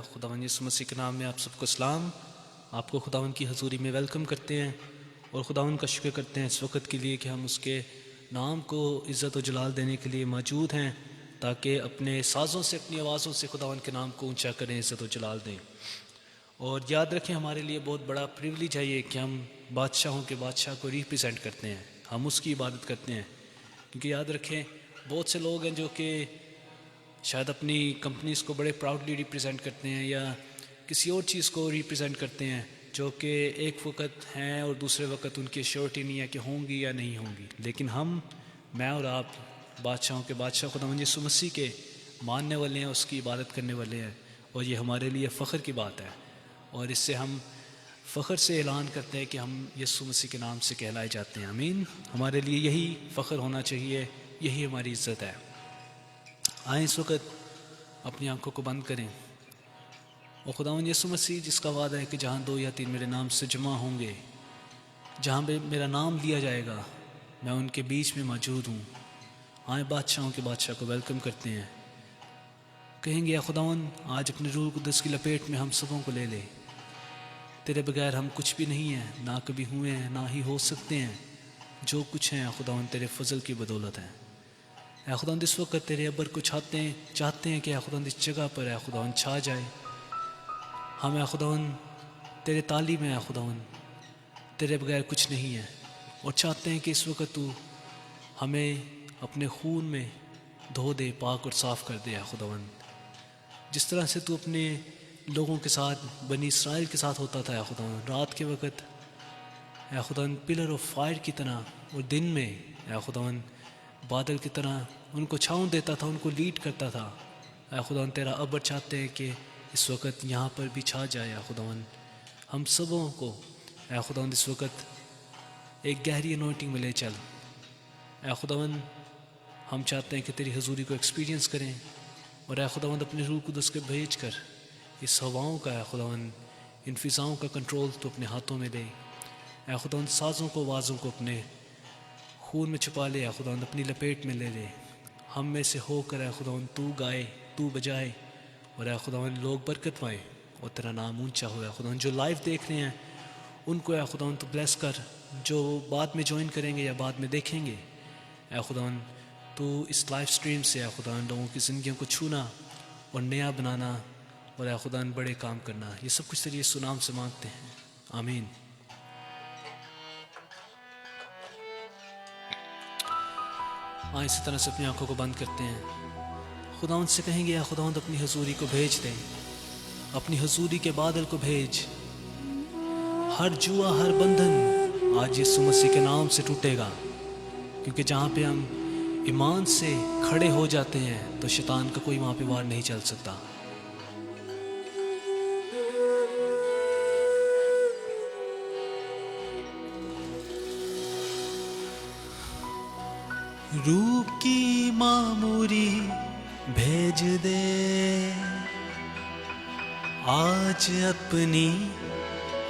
خداوند یسوع مسیح کے نام میں آپ سب کو سلام. آپ کو خداوند کی حضوری میں ویلکم کرتے ہیں اور خداوند کا شکر کرتے ہیں اس وقت کے لیے کہ ہم اس کے نام کو عزت و جلال دینے کے لیے موجود ہیں، تاکہ اپنے سازوں سے، اپنی آوازوں سے خداوند کے نام کو اونچا کریں، عزت و جلال دیں. اور یاد رکھیں ہمارے لیے بہت بڑا پریویلیج ہے یہ کہ ہم بادشاہوں کے بادشاہ کو ریپرزینٹ کرتے ہیں، ہم اس کی عبادت کرتے ہیں. کیونکہ یاد رکھیں بہت سے لوگ ہیں جو کہ شاید اپنی کمپنیز کو بڑے پراؤڈلی ریپرزینٹ کرتے ہیں یا کسی اور چیز کو ریپرزینٹ کرتے ہیں جو کہ ایک وقت ہیں اور دوسرے وقت ان کی شیورٹی نہیں ہے کہ ہوں گی یا نہیں ہوں گی. لیکن میں اور آپ بادشاہوں کے بادشاہ خداوند یسوع مسیح کے ماننے والے ہیں، اس کی عبادت کرنے والے ہیں، اور یہ ہمارے لیے فخر کی بات ہے. اور اس سے ہم فخر سے اعلان کرتے ہیں کہ ہم یسوع مسیح کے نام سے کہلائے جاتے ہیں. آمین. ہمارے لیے یہی فخر ہونا چاہیے، یہی ہماری عزت ہے. آئیں اس وقت اپنی آنکھوں کو بند کریں اور خداوند یسوع مسیح جس کا وعدہ ہے کہ جہاں 2 یا 3 میرے نام سے جمع ہوں گے، جہاں پہ میرا نام لیا جائے گا، میں ان کے بیچ میں موجود ہوں. آئیں بادشاہوں کے بادشاہ کو ویلکم کرتے ہیں. کہیں گے یا خداوند آج اپنے روح القدس کی لپیٹ میں ہم سبوں کو لے لے. تیرے بغیر ہم کچھ بھی نہیں ہیں، نہ کبھی ہوئے ہیں، نہ ہی ہو سکتے ہیں. جو کچھ ہیں خداوند تیرے فضل کی بدولت ہے. اے خداوند اس وقت تیرے ابر کو چاہتے ہیں کہ اے خداوند اس جگہ پر اے خداوند چھا جائے. ہم اے خداوند تیرے تعلیم میں اے خداوند تیرے بغیر کچھ نہیں ہے، اور چاہتے ہیں کہ اس وقت تو ہمیں اپنے خون میں دھو دے، پاک اور صاف کر دے. اے خداوند جس طرح سے تو اپنے لوگوں کے ساتھ، بنی اسرائیل کے ساتھ ہوتا تھا اے خداوند، رات کے وقت اے خداوند پلر آف فائر کی طرح، اور دن میں اے خداوند بادل کی طرح ان کو چھاؤں دیتا تھا، ان کو لیڈ کرتا تھا. اے خداوند تیرا ابر چاہتے ہیں کہ اس وقت یہاں پر بھی چھا جائے. اے خداوند ہم سبوں کو اے خداوند اس وقت ایک گہری انوائنٹنگ میں لے چل. اے خداوند ہم چاہتے ہیں کہ تیری حضوری کو ایکسپیرینس کریں، اور اے خداوند اپنے روح القدس کے بھیج کر اس ہواؤں کا اے خداوند، ان فضاؤں کا کنٹرول تو اپنے ہاتھوں میں لے. اے خداوند سازوں کو، آوازوں کو اپنے خون میں چھپا لے. اے خداوند اپنی لپیٹ میں لے لے. ہم میں سے ہو کر اے خداوند تو گائے، تو بجائے، اور اے خداوند لوگ برکت پائیں اور تیرا نام اونچا ہو. اے خداوند جو لائیو دیکھ رہے ہیں ان کو اے خداوند تو بلیس کر، جو بعد میں جوائن کریں گے یا بعد میں دیکھیں گے اے خداوند تو اس لائیو سٹریم سے اے خداوند لوگوں کی زندگیوں کو چھونا اور نیا بنانا، اور اے خداوند بڑے کام کرنا. یہ سب کچھ تیرے یسوع نام سے مانگتے ہیں، آمین. اسی طرح سے اپنی آنکھوں کو بند کرتے ہیں. خداوند سے کہیں گے یا خداوند اپنی حضوری کو بھیج دیں، اپنی حضوری کے بادل کو بھیج. ہر جوا، ہر بندھن آج یسوع مسیح کے نام سے ٹوٹے گا، کیونکہ جہاں پہ ہم ایمان سے کھڑے ہو جاتے ہیں تو شیطان کا کوئی وہاں پہ وار نہیں چل سکتا. روح کی معموری بھیج دے، آج اپنی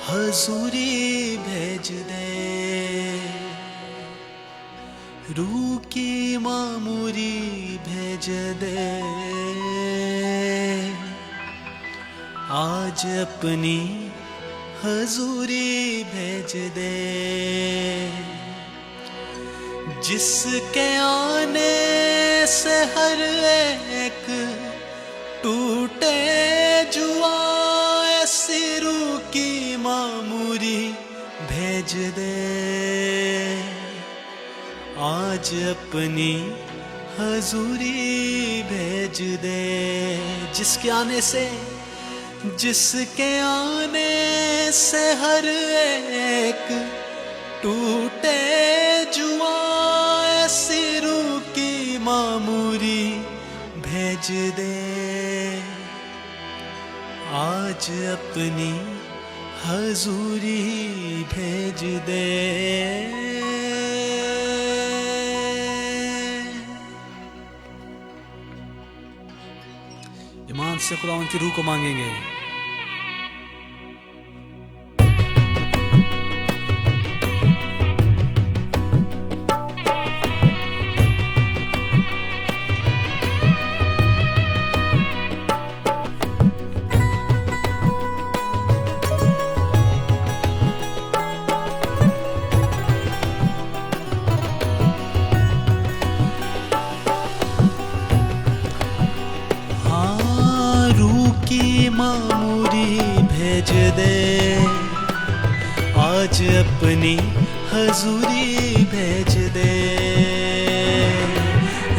حضوری بھیج دے. روح کی معموری بھیج دے، آج اپنی حضوری بھیج دے. جس کے آنے سے ہر ایک ٹوٹے جوا، ایسی روح کی معموری بھیج دے. آج اپنی حضوری بھیج دے. جس کے آنے سے ہر ایک ٹوٹے جوا، ایسی روح کی معموری بھیج دے. آج اپنی حضوری بھیج دے. ایمان سے خداوند کی روح کو مانگیں گے. اپنی حضوری بھیج دے،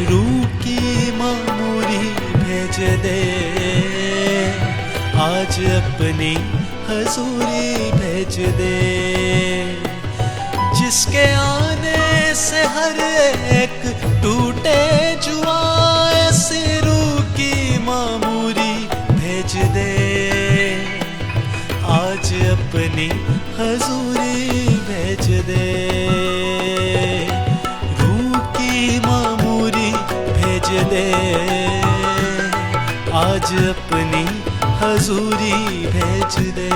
روح کی معموری بھیج دے، آج اپنی حضوری بھیج دے، جس کے آنے سے ہر ایک ٹوٹے جوا، ایسے روح کی معموری بھیج دے، آج اپنی حضوری بھیج دے، روح کی معموری بھیج دے، آج اپنی حضوری بھیج دے۔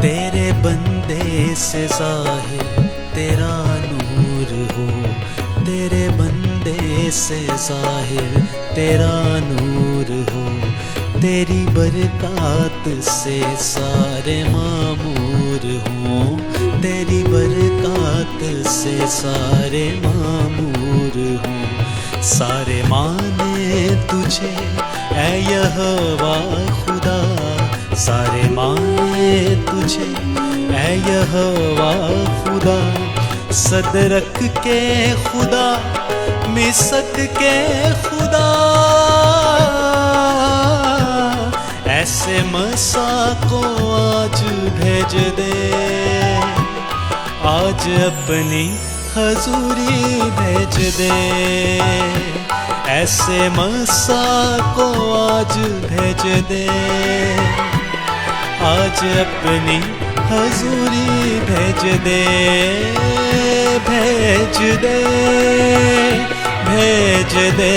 تیرے بندے سے ظاہر تیرا نور ہو، تیرے بندے سے ظاہر تیرا نور ہو، تیری برکات سے سارے معمور ہوں، تیری برکات سے سارے معمور ہوں، سارے مانے تجھے اے یہوہ خدا، سارے مانے تجھے اے یہوہ خدا، صدرک کے خدا، مسک کے خدا، ایسے مسیح کو آج بھیج دے، آج اپنی حضوری بھیج دے، ایسے مسیح کو آج بھیج دے، آج اپنی حضوری بھیج دے، بھیج دے، بھیج دے،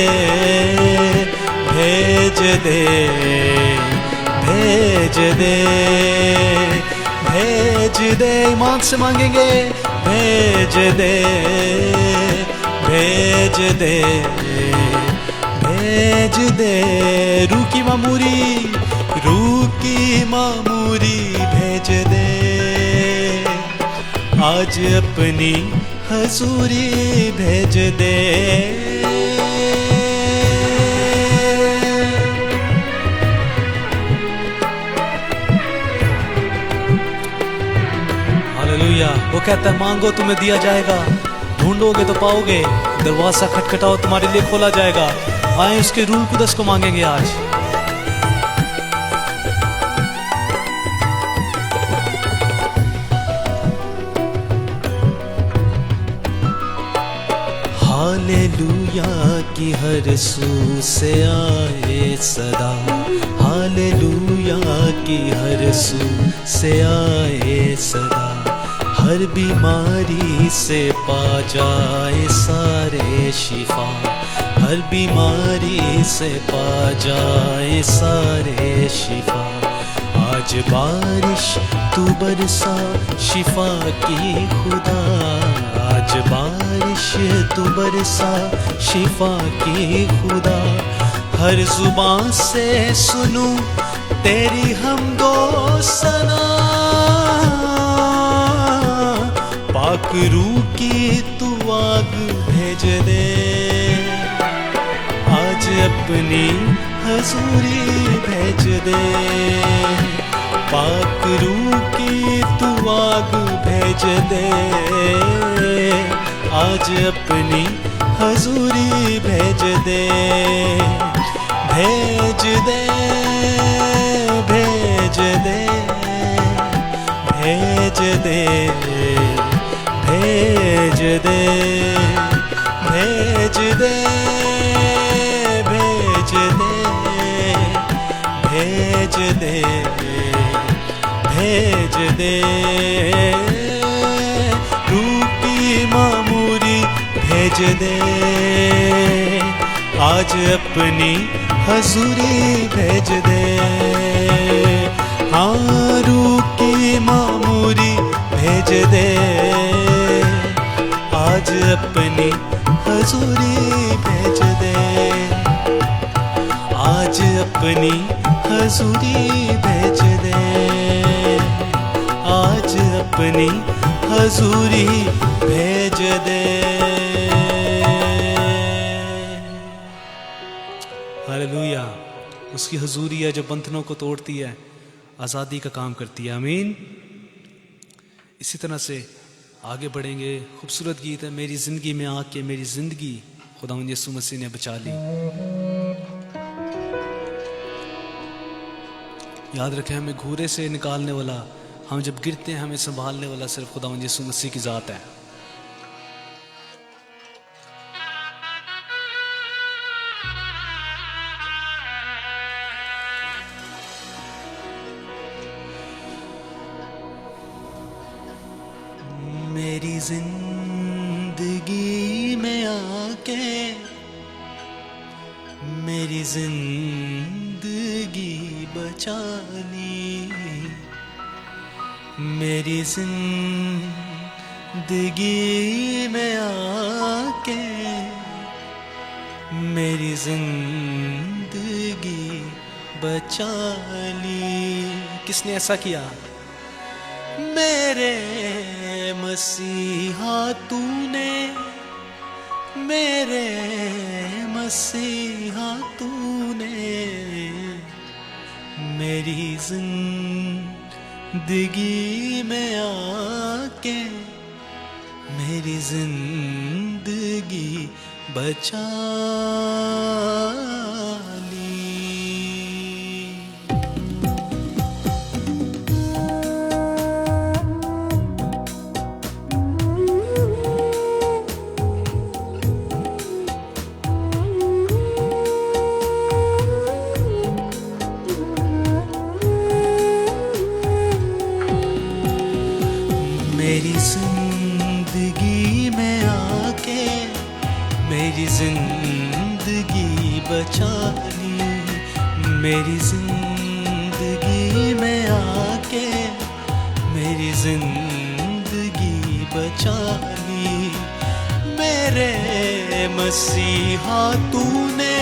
بھیج دے، بھیج دے، بھیج دے، ایمان سے مانگیں گے، بھیج دے، بھیج دے، بھیج دے، روح کی معموری، روح کی معموری بھیج دے، آج اپنی حضوری بھیج دے۔ ہاللیلویا، وہ کہتا ہے مانگو تمہیں دیا جائے گا، ڈھونڈو گے تو پاؤ گے، دروازہ کھٹکھٹاؤ تمہارے لیے کھولا جائے گا۔ آئیں اس کے روح القدس کو مانگیں گے آج۔ ہاللیلویا کی ہر سو سے آئے صدا، ہاللیلویا کی ہر سو سے آئے صدا، ہر بیماری سے پا جائے سارے شفا، ہر بیماری سے پا جائے سارے شفا، آج بارش تو برسا شفا کی خدا، آج بارش تو برسا شفا کی خدا، ہر زبان سے سنوں تیری حمد و ثنا، پاک روح کی تو آگ بھیج دے، آج اپنی حضوری بھیج دے، پاک روح کی تو آگ بھیج دے، آج اپنی حضوری بھیج دے، بھیج دے، بھیج دے، بھیج دے، بھیج دے، بھیج دے، بھیج دے، بھیج دے، بھیج دے، روح کی معموری بھیج دے، آج اپنی حضوری بھیج دے، ہاں روح کی معموری بھیج دے، آج اپنی حضوری بھیج دے، آج اپنی حضوری بھیج دے، آج اپنی حضوری بھیج دے۔ ہاللویا، اس کی حضوری ہے جو بندھنوں کو توڑتی ہے، آزادی کا کام کرتی ہے۔ آمین۔ اسی طرح سے آگے بڑھیں گے۔ خوبصورت گیت ہے، میری زندگی میں آ کے میری زندگی خداوند یسوع مسیح نے بچا لی۔ یاد رکھیں، ہمیں گھورے سے نکالنے والا، ہم جب گرتے ہیں ہمیں سنبھالنے والا صرف خداوند یسوع مسیح کی ذات ہے۔ میری زندگی میں آ کے میری زندگی بچا لی، میری زندگی میں آ کے میری زندگی بچا لی۔ کس نے ایسا کیا؟ میرے مسیحا تو نے، میرے مسیحا تو نے میری زندگی میں آ کے میری زندگی بچا لی۔ میری زندگی میں آ کے میری زندگی بچا لی، میری زندگی میں آ کے میری زندگی بچا لی، میرے مسیحا تو نے،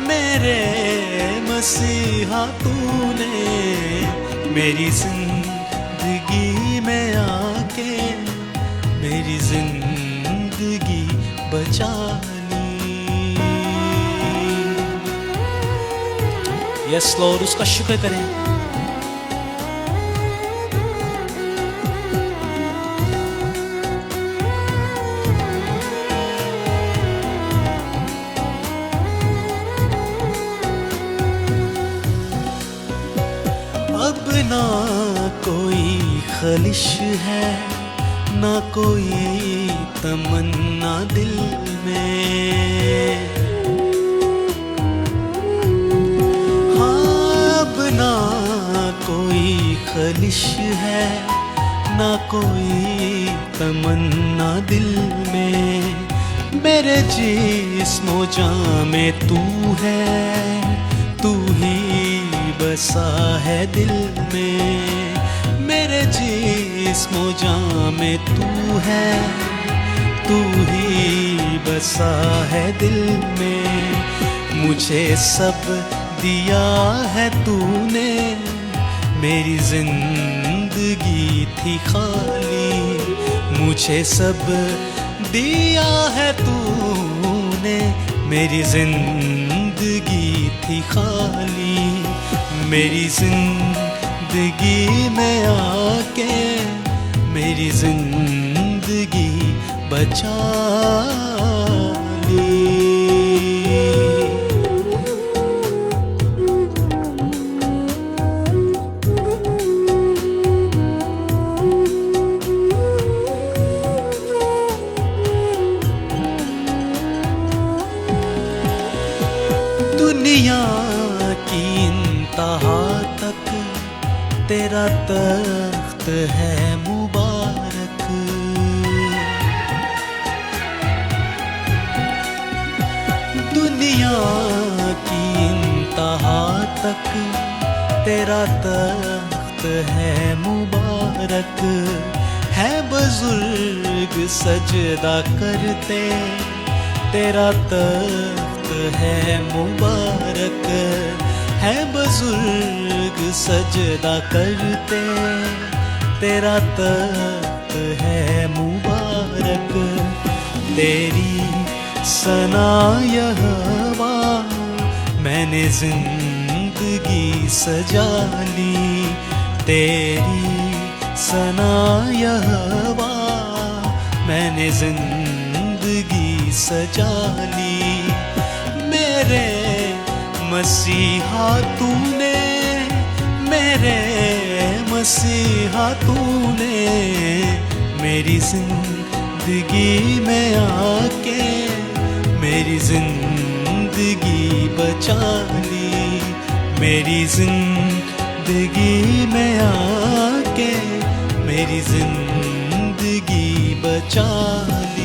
میرے مسیحا تو نے میری زندگی میں آ کے میری زندگی بچا لی۔ یس لارڈ، اس کا شکر کریں۔ اب نہ کوئی خلش ہے، نہ کوئی تمنا دل میں، ہاں اب نہ کوئی خلش ہے، نہ کوئی تمنا دل میں، میرے جسم و جاں میں تو ہے، تو ہی بسا ہے دل میں، میرے جسم و جاں میں تو ہے، تو ہی بسا ہے دل میں، مجھے سب دیا ہے تو نے، میری زندگی تھی خالی، مجھے سب دیا ہے تو نے، میری زندگی تھی خالی، میری زندگی میں آ کے میری زندگی بچا لی۔ دنیا کی انتہا تک تیرا تخت ہے مبارک، دنیا کی انتہا تک تیرا تخت ہے مبارک، ہے بزرگ سجدہ کرتے، تیرا تخت ہے مبارک، ہے بزرگ سجدہ کرتے، تیرا تخت ہے مبارک، تیری ثنا یہوہ میں نے زندگی سجا لی، تیری ثنا یہوہ میں نے زندگی سجا لی، میرے مسیحا تو نے، میرے مسیحا تو نے میری زندگی میں آ کے میری زندگی بچا لی، میری زندگی میں آ کے میری زندگی بچا لی۔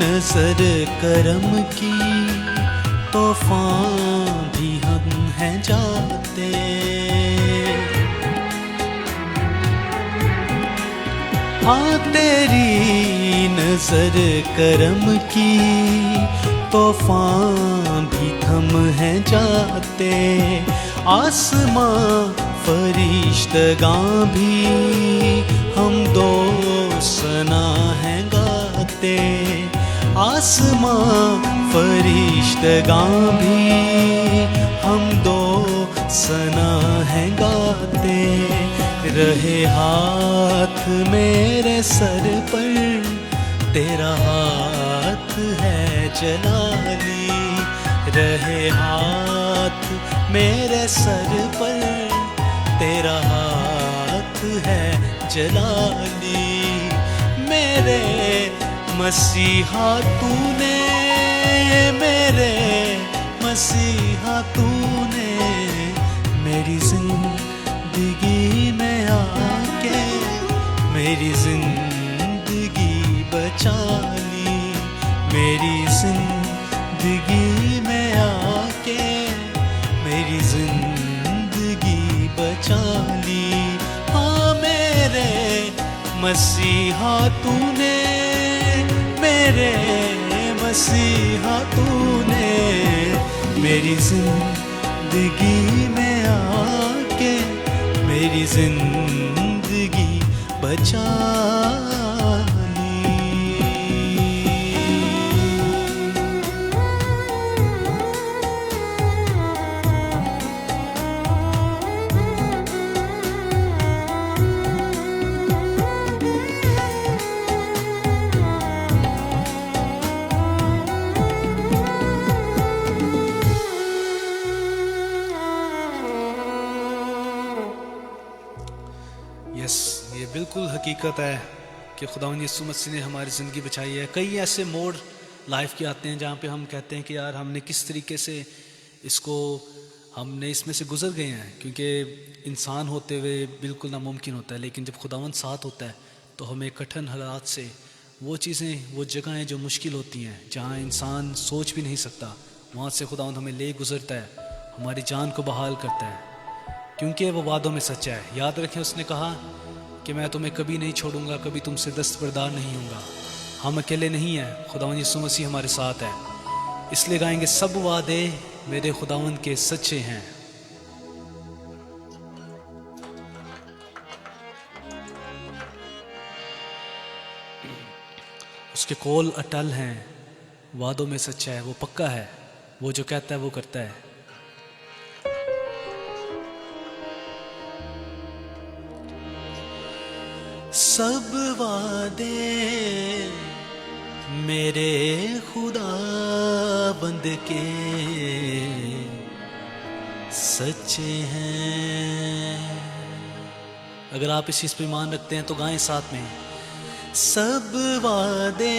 نظر کرم کی طوفان بھی ہم ہیں جاتے، ہاں تیری نظر کرم کی طوفان بھی تھم ہیں جاتے، آسمان فرشتگاں بھی ہم دو ثنا ہیں گاتے، آسمان فرشتگاں بھی ہم دو ثنا ہیں گاتے، رہے ہاتھ میرے سر پر تیرا ہاتھ ہے جلالی، رہے ہاتھ میرے سر پر تیرا ہاتھ ہے جلالی، میرے مسیحا تو نے، میرے مسیحا تو نے میری زندگی میں آ کے میری زندگی بچا لی، میری زندگی میں آ کے میری زندگی بچا لی، ہاں میرے مسیحا تو نے، میرے مسیحا تو نے میری زندگی میں آ کے میری زندگی بچا لی۔ یہ بالکل حقیقت ہے کہ خداوند یسوع مسیح نے ہماری زندگی بچائی ہے۔ کئی ایسے موڑ لائف کے آتے ہیں جہاں پہ ہم کہتے ہیں کہ یار ہم نے کس طریقے سے ہم نے اس میں سے گزر گئے ہیں، کیونکہ انسان ہوتے ہوئے بالکل ناممکن ہوتا ہے، لیکن جب خداوند ساتھ ہوتا ہے تو ہمیں کٹھن حالات سے وہ چیزیں، وہ جگہیں جو مشکل ہوتی ہیں، جہاں انسان سوچ بھی نہیں سکتا، وہاں سے خداوند ہمیں لے گزرتا ہے، ہماری جان کو بحال کرتا ہے، کیونکہ وہ وعدوں میں سچا ہے۔ یاد رکھیں اس نے کہا کہ میں تمہیں کبھی نہیں چھوڑوں گا، کبھی تم سے دستبردار نہیں ہوں گا۔ ہم اکیلے نہیں ہیں، خداوند یسوع مسیح ہمارے ساتھ ہے، اس لیے گائیں گے سب وعدے میرے خداوند کے سچے ہیں۔ اس کے قول اٹل ہیں، وعدوں میں سچا ہے، وہ پکا ہے، وہ جو کہتا ہے وہ کرتا ہے۔ سب وعدے میرے خدا بند کے سچے ہیں۔ اگر آپ اس چیز پہ ایمان رکھتے ہیں تو گائیں ساتھ میں، سب وعدے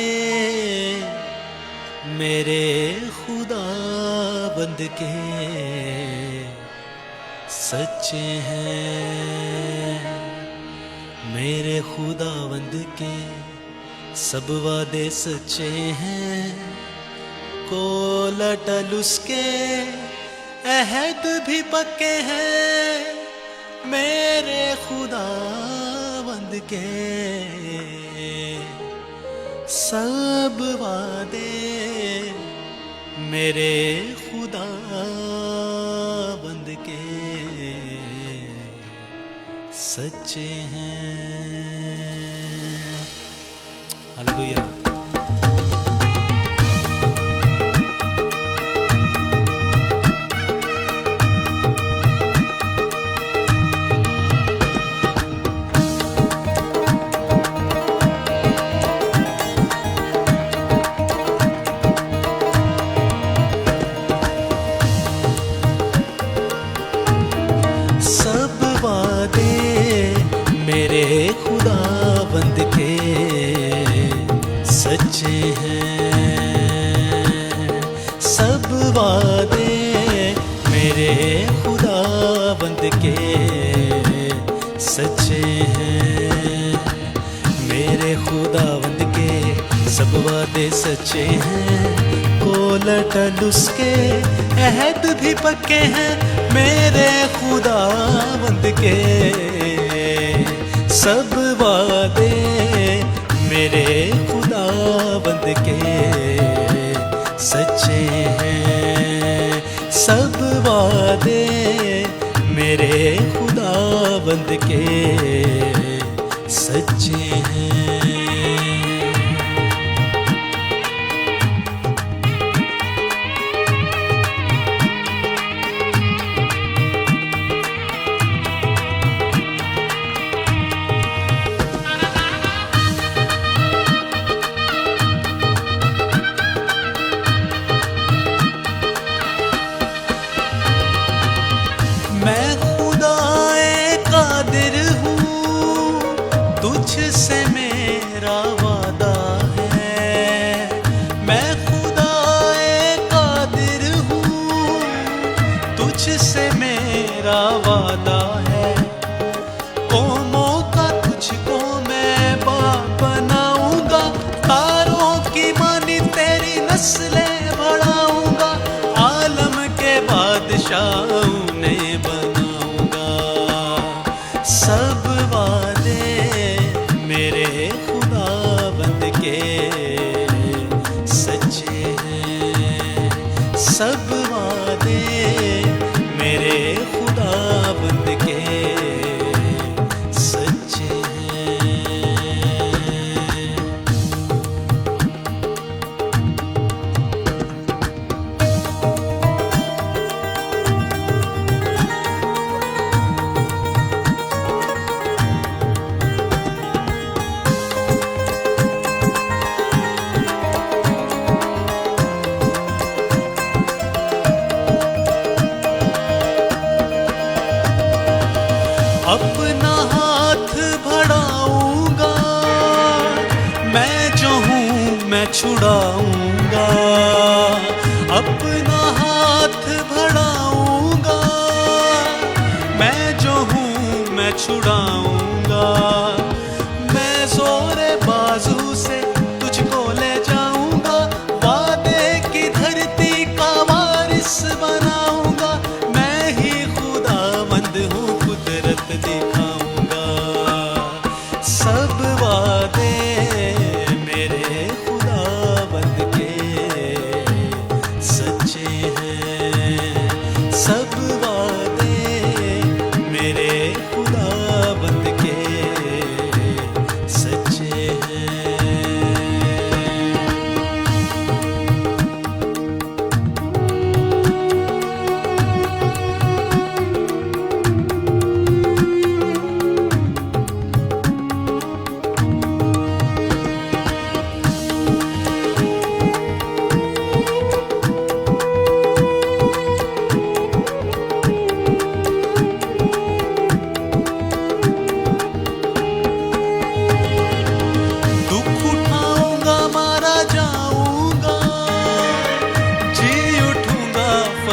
میرے خدا بند کے سچے ہیں، میرے خدا بند کے سب وعدے سچے ہیں، کو لٹل اس کے عہد بھی پکے ہیں، میرے خدا بند کے سب وعدے میرے خدا بند کے سچے ہیں۔ ہلیلویا۔ میرے خدا بند کے سچے ہیں، سب وعدے میرے خدا بند کے سچے ہیں، میرے خدا بند کے سب وعدے سچے ہیں، کو لٹل اس کے عہد بھی پکے ہیں، میرے خدا بند کے سب وعدے میرے خدا بند کے سچے ہیں، سب وعدے میرے خدا بند کے سچے ہیں۔ میں خدائے قادر ہوں، تجھ سے میرا وعدہ ہے، میں خدائے قادر ہوں، تجھ سے میرا وعدہ ہے، قوموں کا تجھ کو میں باپ بناؤں گا، تاروں کی مانی تیری نسلیں بڑھاؤں گا، عالم کے بادشاہوں نے بناؤں گا، سب وعدے میرے خدا بند کے سچے ہیں، سب وعدے میرے خدا بند کے سچے ہیں۔ اپنا ہاتھ بڑھاؤں گا، میں جو ہوں میں چھڑاؤں گا، اپنا ہاتھ بڑھاؤں گا، میں جو ہوں میں چھڑاؤں گا، میں زور بازو سے تجھ کو لے جاؤں گا، وعدے کی دھرتی کا وارث بناؤں گا، میں ہی خدا بند ہوں، قدرت دکھاؤں گا، سب وعدے میرے خدا بند کے سچے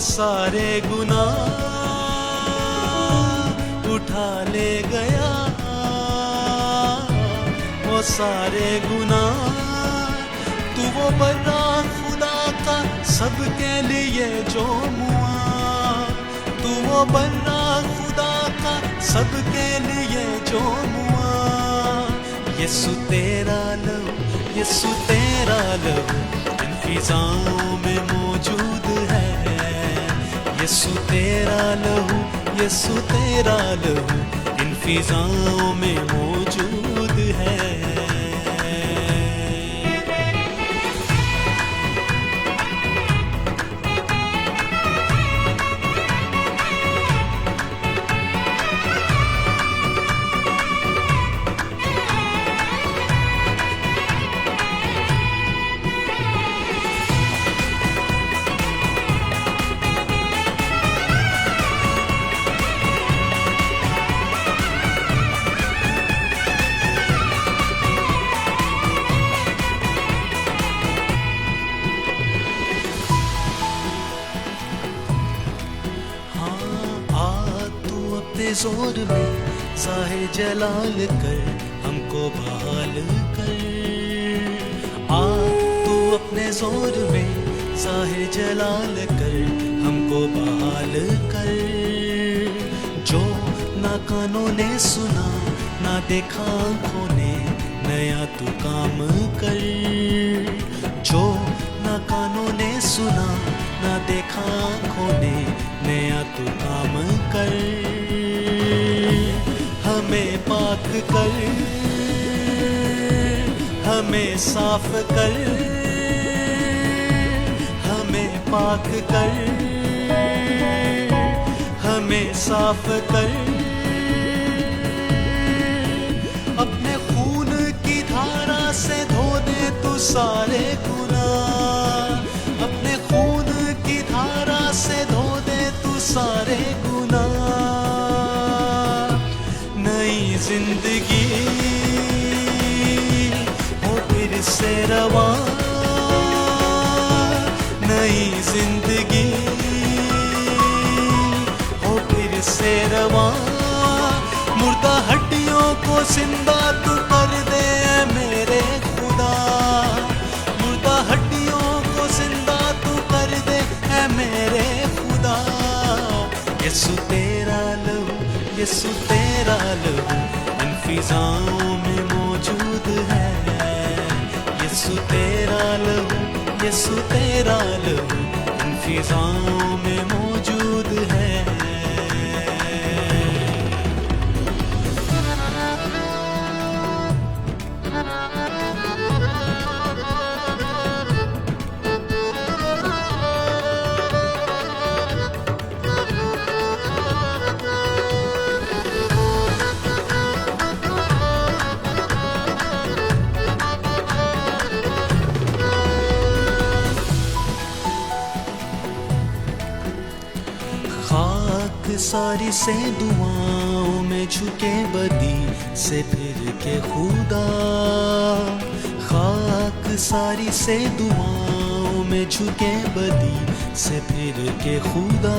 سارے گناہ اٹھا لے گیا، وہ سارے گناہ، تو وہ برا خدا کا سب کے لیے جو موا، تو وہ برا خدا کا سب کے لیے جو موا، یسوع تیرا لہو، یسوع تیرا لہو ان فضاؤں میں موجود ہے، یسوع تیرا لہو، یسوع تیرا لہو ان فضاؤں میں موجود ہے۔ زور میں ظاہر جلال کر ہم کو بحال کر، آ تو اپنے زور میں ظاہر جلال کر ہم کو بحال کر، جو نہ کانوں نے سنا نہ دیکھا آنکھوں نے نیا تو کام کر، جو نہ کانوں نے سنا نہ دیکھا آنکھوں نے نیا تو کام کر، ہمیں پاک کر، ہمیں صاف کر، ہمیں پاک کر، ہمیں صاف کر، اپنے خون کی دھارا سے دھو دے تو سارے گناہ، اپنے خون کی دھارا سے دھو دے تو سارے گناہ، نئی زندگی ہو پھر سے رواں، نئی زندگی ہو پھر سے رواں، مردہ ہڈیوں کو زندہ تو کر دے اے میرے خدا، مردہ ہڈیوں کو زندہ تو کر دے اے میرے خدا، یسوع تیرا لہو، یسوع تیرا لہو ان فضاؤں میں موجود ہے، یسوع تیرا لہو، یسوع تیرا لہو ان فضاؤں میں موجود ہے۔ ساری سے دعاؤں میں جھکے بدی سے پھر کے خدا، خاک ساری سے دعاؤں میں جھکے بدی سے پھر کے خدا،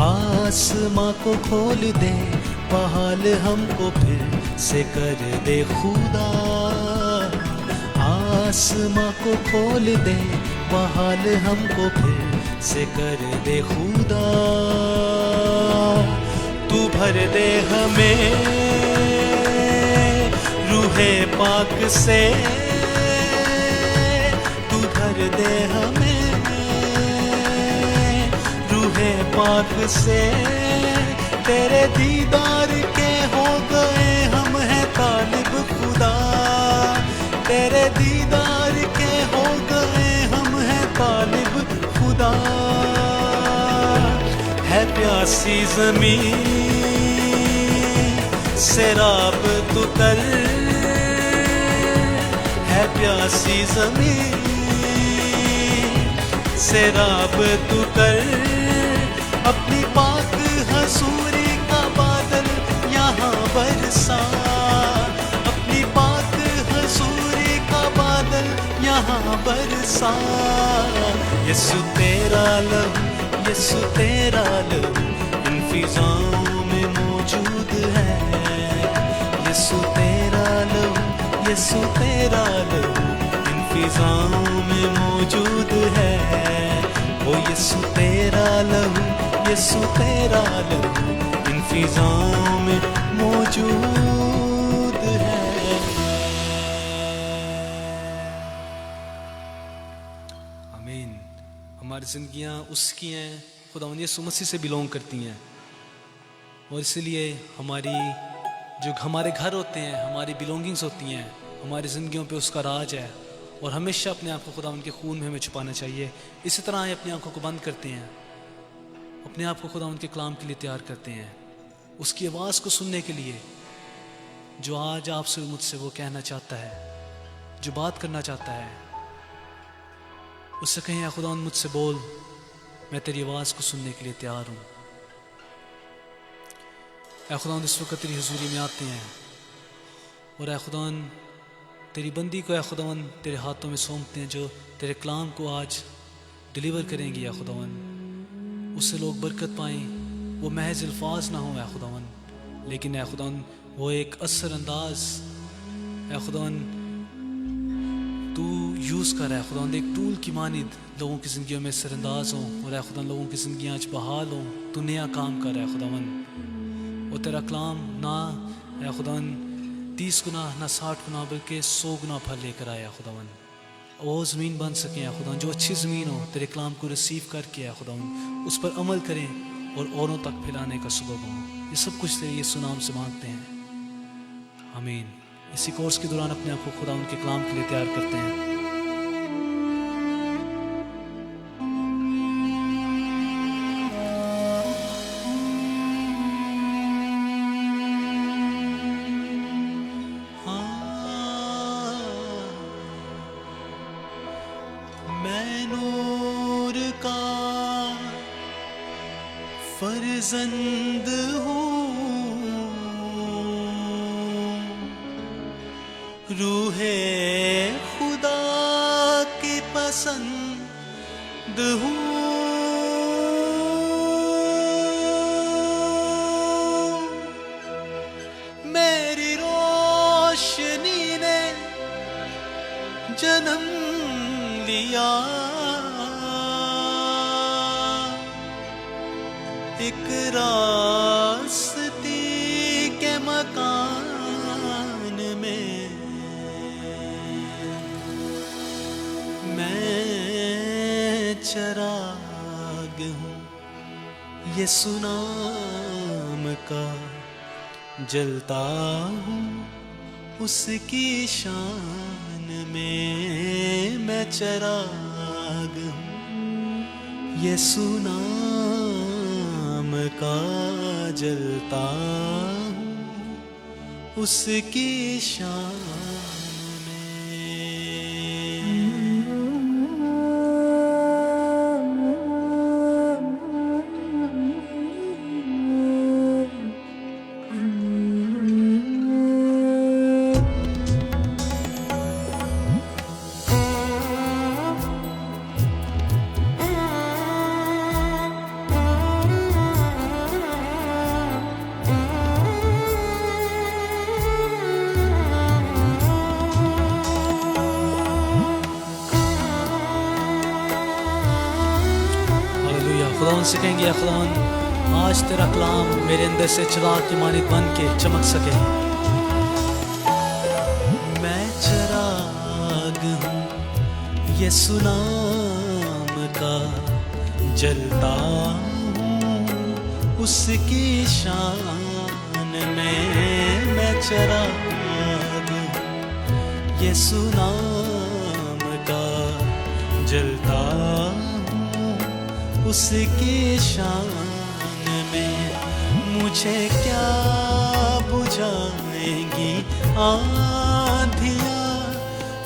آسماں کو کھول دے بحال ہم کو پھر سے کر دے خدا، آسماں کو کھول دے بحال ہم کو پھر سے کر دے خدا، تو بھر دے ہمیں روح پاک سے، تو بھر دے ہمیں روح پاک سے، تیرے دیدار کے ہو گئے ہم ہیں طالب خدا، تیرے دیدار کے ہو گئے ہم ہیں طالب خدا، ہے پیاسی زمین سیراب تو تر، ہے پیاسی زمین سیراب تو کر، اپنی پاک حضوری کا بادل یہاں برسا، اپنی پاک حضوری کا بادل یہاں برسا، یسوع تیرا لہو، یسوع تیرا لہو ان فضاؤں میں موجود ہے، یسوع تیرا لہو، یسوع تیرا لہو ان فضاؤں میں موجود ہے، وہ یسوع تیرا لہو، یسوع تیرا لہو ان فضاؤں میں موجود ہے۔ آمین۔ ہماری زندگیاں اس کی ہیں، خداوند یسوع مسیح سے بلونگ کرتی ہیں، اور اسی لیے ہمارے گھر ہوتے ہیں، ہماری بلونگنگز ہوتی ہیں، ہماری زندگیوں پہ اس کا راج ہے، اور ہمیشہ اپنے آپ کو خداوند کے خون میں ہمیں چھپانا چاہیے۔ اسی طرح اپنی آنکھوں کو بند کرتے ہیں، اپنے آپ کو خداوند کے کلام کے لیے تیار کرتے ہیں، اس کی آواز کو سننے کے لیے، جو آج آپ سے مجھ سے وہ کہنا چاہتا ہے، جو بات کرنا چاہتا ہے۔ اس سے کہیں اے خداوند مجھ سے بول، میں تیری آواز کو سننے کے لیے تیار ہوں۔ اے خداوند اس وقت تیری حضوری میں آتے ہیں، اور اے خداوند تیری بندی کو اے خداوند تیرے ہاتھوں میں سونپتے ہیں، جو تیرے کلام کو آج ڈیلیور کریں گی اے خداوند، اس سے لوگ برکت پائیں، وہ محض الفاظ نہ ہوں اے خداوند، لیکن اے خداوند وہ ایک اثر انداز اے خداوند تو یوز کر اے خداوند، ایک ٹول کی مانند لوگوں کی زندگیوں میں اثر انداز ہوں، اور اے خداوند لوگوں کی زندگیاں آج بحال ہوں، تو نیا کام کر اے خداوند، اور تیرا کلام نہ اے خداوند 30 گنا نہ 60 گنا بلکہ 100 گنا پھل لے کر آیا خداوند، وہ زمین بن سکیں اے خداوند، جو اچھی زمین ہو تیرے کلام کو ریسیو کر کے اے خداوند اس پر عمل کریں اور اوروں تک پھیلانے کا سبب ہوں۔ یہ سب کچھ تیرے یسوع نام سے مانگتے ہیں، آمین۔ اسی کورس کے دوران اپنے آپ کو خداوند کے کلام کے لیے تیار کرتے ہیں۔ میں نور کا فرزند ہوں، روح خدا کی پسند ہوں، میری روشنی نے جنم لیا، ایک راستی کے مکان میں میں چراغ ہوں، یسوع نام کا جلتا ہوں، اس کی شان میں چراغ ہوں، یسوع نام کا جلتا ہوں، اس کی شان خداوند سے کہیں گے خداوند آج تیرا کلام میرے اندر سے چراغ کی مانند بن کے چمک سکے۔ میں چراغ ہوں، یسوع نام کا جلتا ہوں، اس کی شان میں چراغ ہوں، یسوع نام کا جلتا ہوں، اس کی شان میں مجھے کیا بجھائیں گی آندھیاں،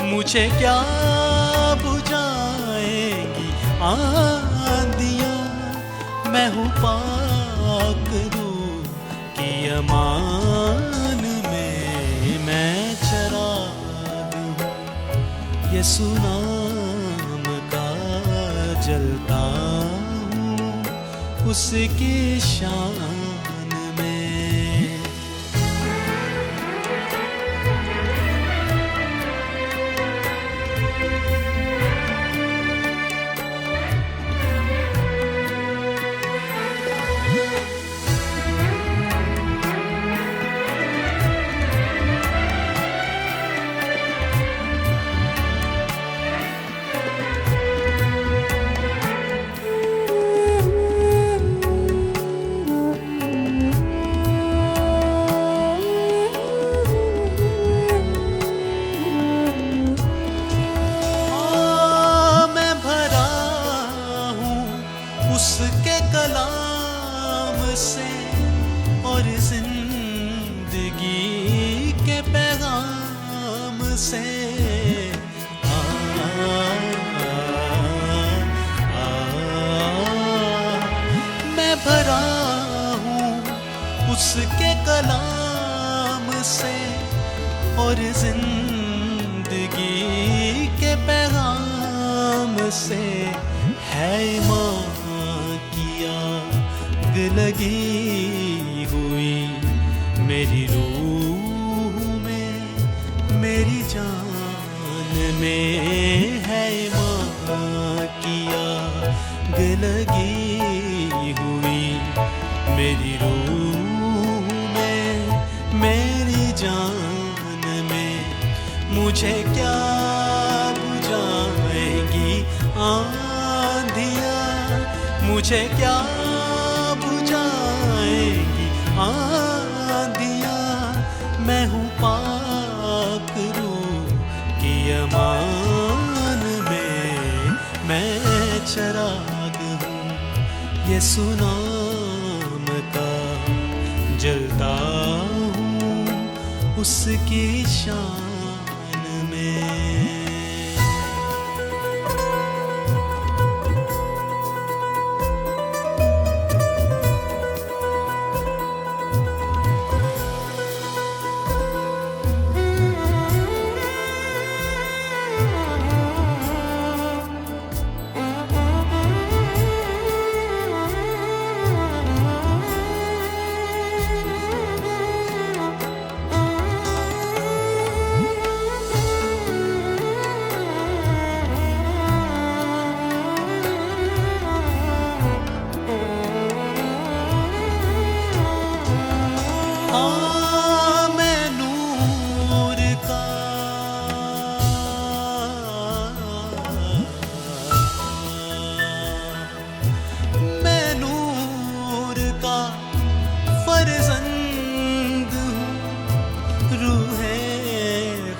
مجھے کیا بجھائیں گی آندھیاں، میں ہوں پاک روح کی امان میں چراغ ہوں، یسوع نام کا جلتا ہوں اس کی شان میں. اس کے کلام سے اور زندگی کے پیغام سے. میں بھرا ہوں اس کے کلام سے اور زندگی کے پیغام سے. ہے ایمان کی آگ لگی ہوئی میری روح میں میری جان میں. ہے ایمان کی آگ لگی ہوئی میری روح میں میری جان میں. مجھے کیا بجھائیں گی آندھیاں, مجھے کیا بجھائیں گی آندھیاں. میں ہوں پاک روح کی امان میں چراغ ہوں یسوع نام کا, جلتا ہوں اس کی شان میں.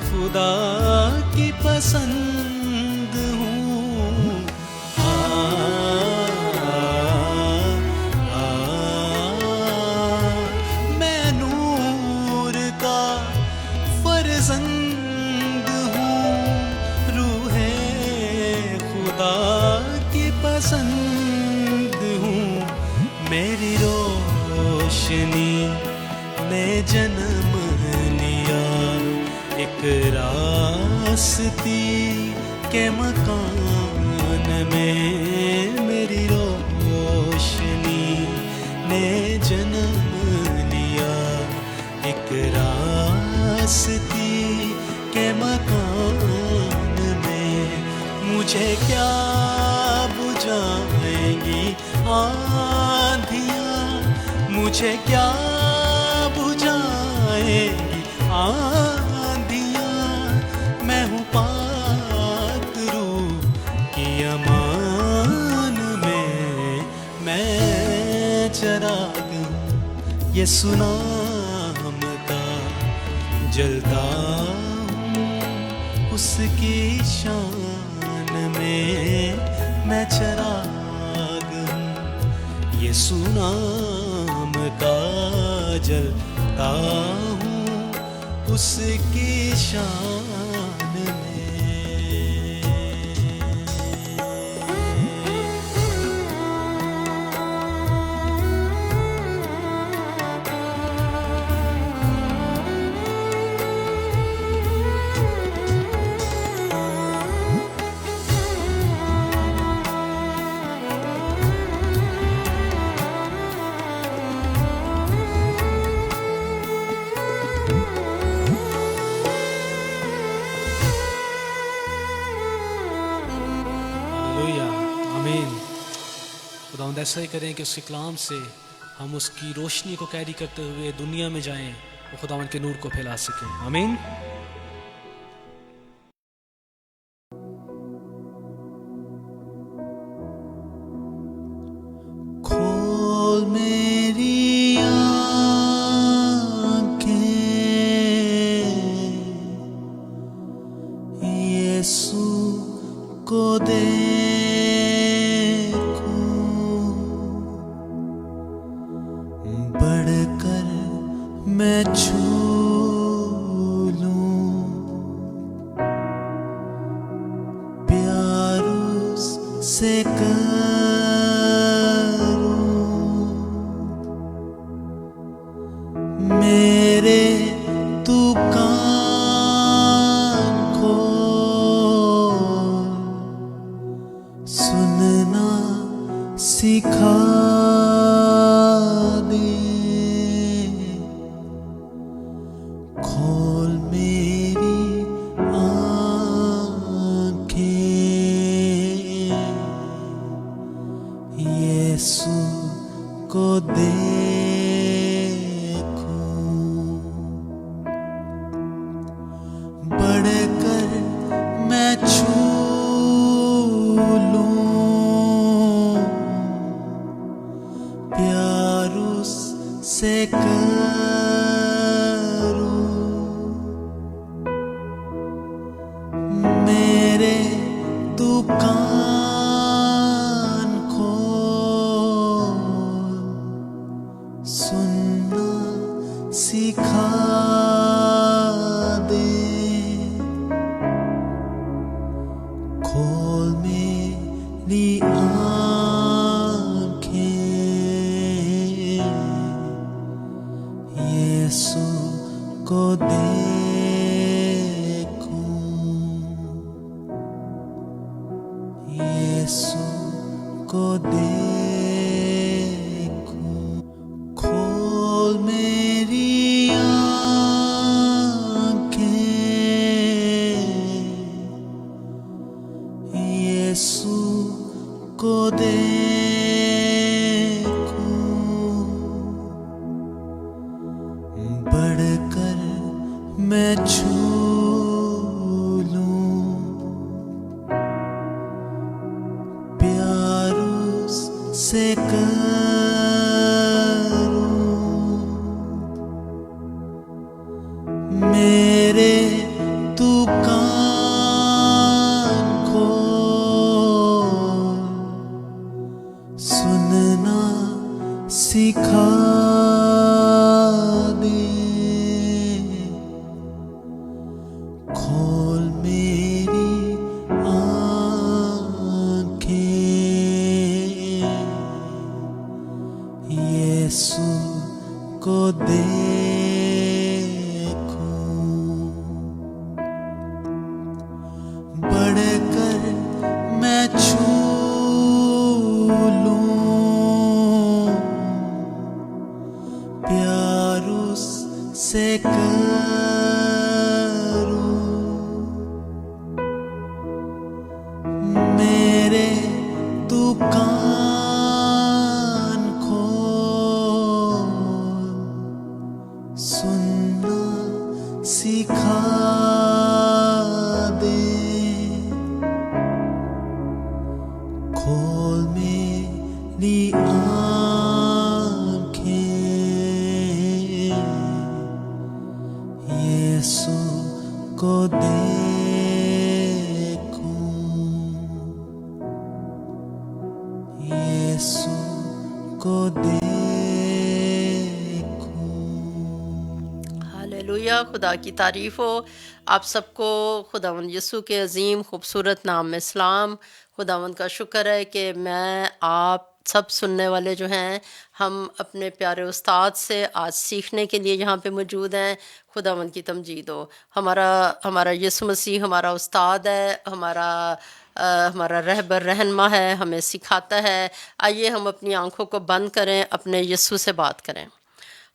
خدا کی پسند ہوں. میں نور کا فرزند ہوں, روح خدا کی پسند ہوں. میری روشنی نے جنم لیا ایک راستی کے مکان میں. میری روشنی نے جنم لیا ایک راستی کے مکان میں. مجھے کیا بجھائیں گی آندھیاں, مجھے کیا بجھائیں گی آندھیاں. میں ہوں پاک روح کی امان میں چراغ ہوں یسوع نام کا, جلتا ہوں اس کی شان میں چراغ ہوں یسوع نام کا, جلتا ہوں اس کی شان میں. آمین۔ خداوند ایسا ہی کریں کہ اس کے کلام سے ہم اس کی روشنی کو کیری کرتے ہوئے دنیا میں جائیں اور خداوند کے نور کو پھیلا سکیں۔ آمین۔ کھول میری آنکھیں یسوع کو دیکھوں، بڑھ کر میں چھو لوں پیار اس سے میرے تو کان کھول، سننا سکھا دے، کھول میری آنکھیں یسوع کو بڑھ کر میں چھو لوں پیار اس سے کروں، میرے تو کان کھول، سننا سکھا کھول میری آنکھیں یسوع کو دیکھوں، یسوع کو دیکھوں، کھول میری یسوع کو دیکھوں، بڑھ کر میں چھو لوں پیار اس سے کروں، میرے تو کان کھول، سننا سکھا دے، کھول میری آنکھیں یسوع کو دیکھوں، بڑھ کر میں چھو لوں پیار اس سے کروں، میرے تو کان کھول، سننا سکھا دے، کھول میری آنکھیں یسوع کو دیکھوں، یسوع کو دیکھوں۔ ہاللویہ، خدا کی تعریف ہو۔ آپ سب کو خداوند یسوع کے عظیم خوبصورت نام میں سلام۔ خداوند کا شکر ہے کہ میں آپ سب سننے والے جو ہیں ہم اپنے پیارے استاد سے آج سیکھنے کے لیے یہاں پہ موجود ہیں۔ خداوند کی تمجید ہو۔ ہمارا یسوع مسیح ہمارا استاد ہے، ہمارا رہبر رہنما ہے، ہمیں سکھاتا ہے۔ آئیے ہم اپنی آنکھوں کو بند کریں، اپنے یسوع سے بات کریں۔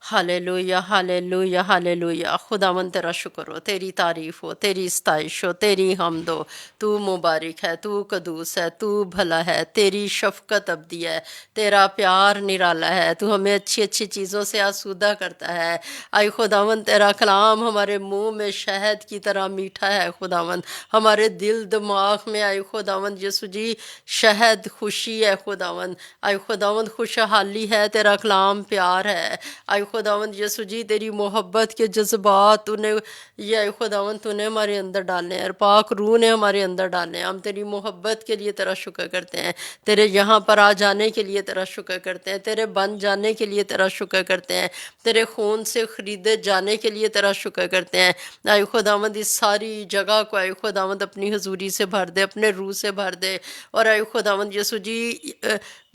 ہاللویا ہاللویا ہاللویا، خداوند تیرا شکر ہو، تیری تعریف ہو، تیری ستائش ہو، تیری حمد ہو۔ تو مبارک ہے، تو قدوس ہے، تو بھلا ہے، تیری شفقت ابدی ہے، تیرا پیار نرالا ہے، تو ہمیں اچھی اچھی چیزوں سے آسودہ کرتا ہے۔ آئی خداوند تیرا کلام ہمارے منہ میں شہد کی طرح میٹھا ہے خداوند، ہمارے دل دماغ میں آئی خداوند یسوع جی شہد خوشی ہے خداوند، آئی خداوند خوشحالی ہے، تیرا کلام پیار ہے۔ آئی خداوند یسوع جی تیری محبت کے جذبات تو نے یہ آئی خداوند تو نے ہمارے اندر ڈالے ہیں، اور پاک روح نے ہمارے اندر ڈالے ہیں۔ ہم تیری محبت کے لیے تیرا شکر کرتے ہیں، تیرے یہاں پر آ جانے کے لیے تیرا شکر کرتے ہیں، تیرے بن جانے کے لیے تیرا شکر کرتے ہیں، تیرے خون سے خریدے جانے کے لیے تیرا شکر کرتے ہیں۔ آئی خداوند اس ساری جگہ کو آئی خداوند اپنی حضوری سے بھر دے، اپنے روح سے بھر دے۔ اور آئی خداوند یسوع جی